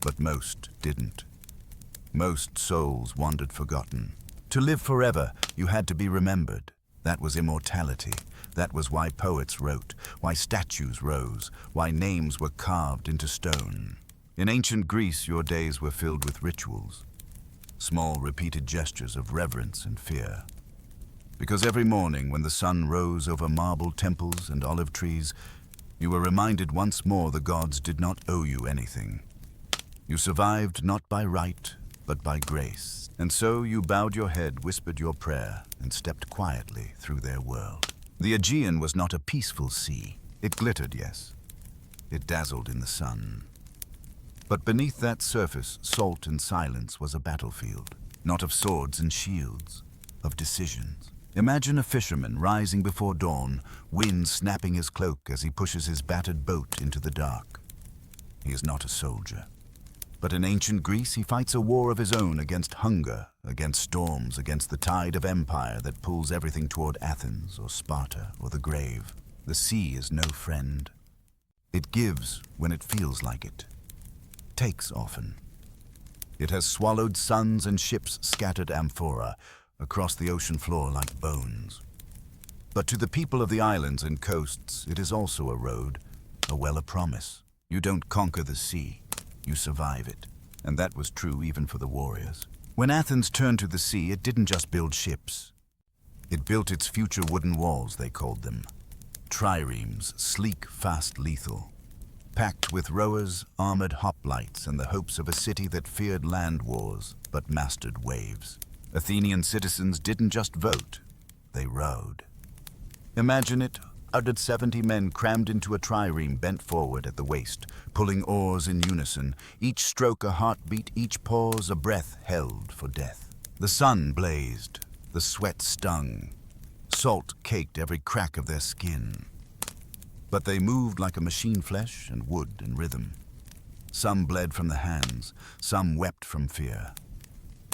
But most didn't. Most souls wandered forgotten. To live forever, you had to be remembered. That was immortality. That was why poets wrote, why statues rose, why names were carved into stone. In ancient Greece, your days were filled with rituals. Small, repeated gestures of reverence and fear. Because every morning when the sun rose over marble temples and olive trees, you were reminded once more the gods did not owe you anything. You survived not by right, but by grace. And so you bowed your head, whispered your prayer, and stepped quietly through their world. The Aegean was not a peaceful sea. It glittered, yes. It dazzled in the sun. But beneath that surface, salt and silence was a battlefield, not of swords and shields, of decisions. Imagine a fisherman rising before dawn, wind snapping his cloak as he pushes his battered boat into the dark. He is not a soldier. But in ancient Greece, he fights a war of his own against hunger, against storms, against the tide of empire that pulls everything toward Athens or Sparta or the grave. The sea is no friend. It gives when it feels like it. Takes often. It has swallowed suns and ships scattered amphora across the ocean floor like bones. But to the people of the islands and coasts, it is also a road, a well, a promise. You don't conquer the sea, you survive it. And that was true even for the warriors. When Athens turned to the sea, it didn't just build ships. It built its future wooden walls, they called them. Triremes, sleek, fast, lethal. Packed with rowers, armored hoplites, and the hopes of a city that feared land wars, but mastered waves. Athenian citizens didn't just vote, they rowed. Imagine it, 170 men crammed into a trireme bent forward at the waist, pulling oars in unison, each stroke a heartbeat, each pause a breath held for death. The sun blazed, the sweat stung, salt caked every crack of their skin. But they moved like a machine, flesh and wood and rhythm. Some bled from the hands, some wept from fear.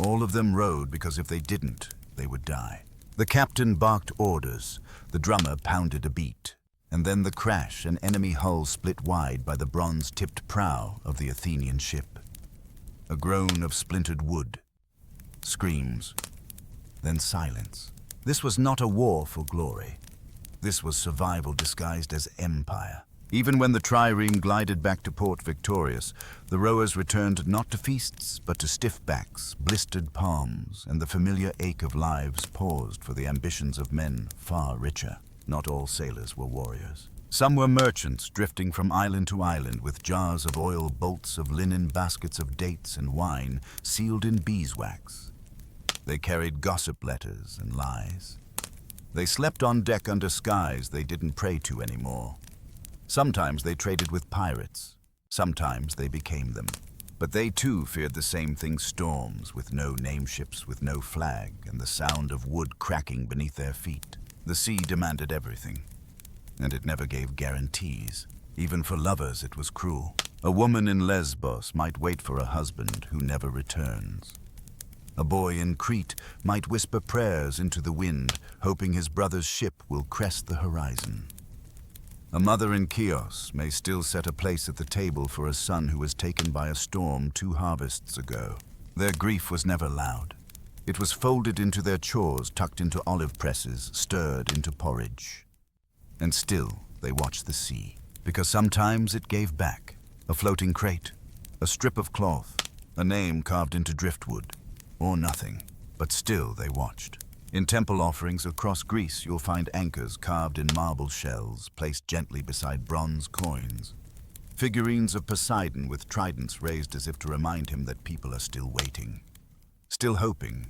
All of them rowed because if they didn't, they would die. The captain barked orders, the drummer pounded a beat, and then the crash, an enemy hull split wide by the bronze-tipped prow of the Athenian ship. A groan of splintered wood, screams, then silence. This was not a war for glory. This was survival disguised as empire. Even when the trireme glided back to port victorious, the rowers returned not to feasts, but to stiff backs, blistered palms, and the familiar ache of lives paused for the ambitions of men far richer. Not all sailors were warriors. Some were merchants drifting from island to island with jars of oil, bolts of linen, baskets of dates and wine sealed in beeswax. They carried gossip letters and lies. They slept on deck under skies they didn't pray to anymore. Sometimes they traded with pirates. Sometimes they became them. But they too feared the same thing: storms with no nameships, with no flag, and the sound of wood cracking beneath their feet. The sea demanded everything, and it never gave guarantees. Even for lovers it was cruel. A woman in Lesbos might wait for a husband who never returns. A boy in Crete might whisper prayers into the wind, hoping his brother's ship will crest the horizon. A mother in Chios may still set a place at the table for a son who was taken by a storm 2 harvests ago. Their grief was never loud. It was folded into their chores, tucked into olive presses, stirred into porridge. And still they watched the sea, because sometimes it gave back. A floating crate, a strip of cloth, a name carved into driftwood, or nothing. But still they watched. In temple offerings across Greece, you'll find anchors carved in marble shells, placed gently beside bronze coins. Figurines of Poseidon with tridents raised as if to remind him that people are still waiting, still hoping,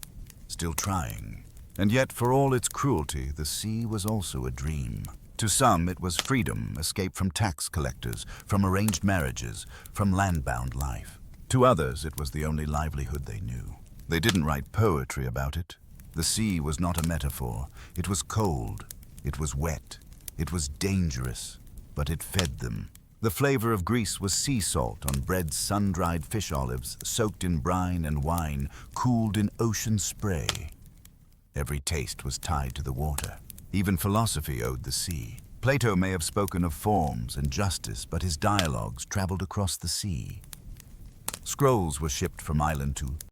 still trying. And yet, for all its cruelty, the sea was also a dream. To some, it was freedom, escape from tax collectors, from arranged marriages, from landbound life. To others, it was the only livelihood they knew. They didn't write poetry about it. The sea was not a metaphor. It was cold. It was wet. It was dangerous. But it fed them. The flavor of Greece was sea salt on bread, sun-dried fish olives, soaked in brine and wine, cooled in ocean spray. Every taste was tied to the water. Even philosophy owed the sea. Plato may have spoken of forms and justice, but his dialogues traveled across the sea. Scrolls were shipped from island to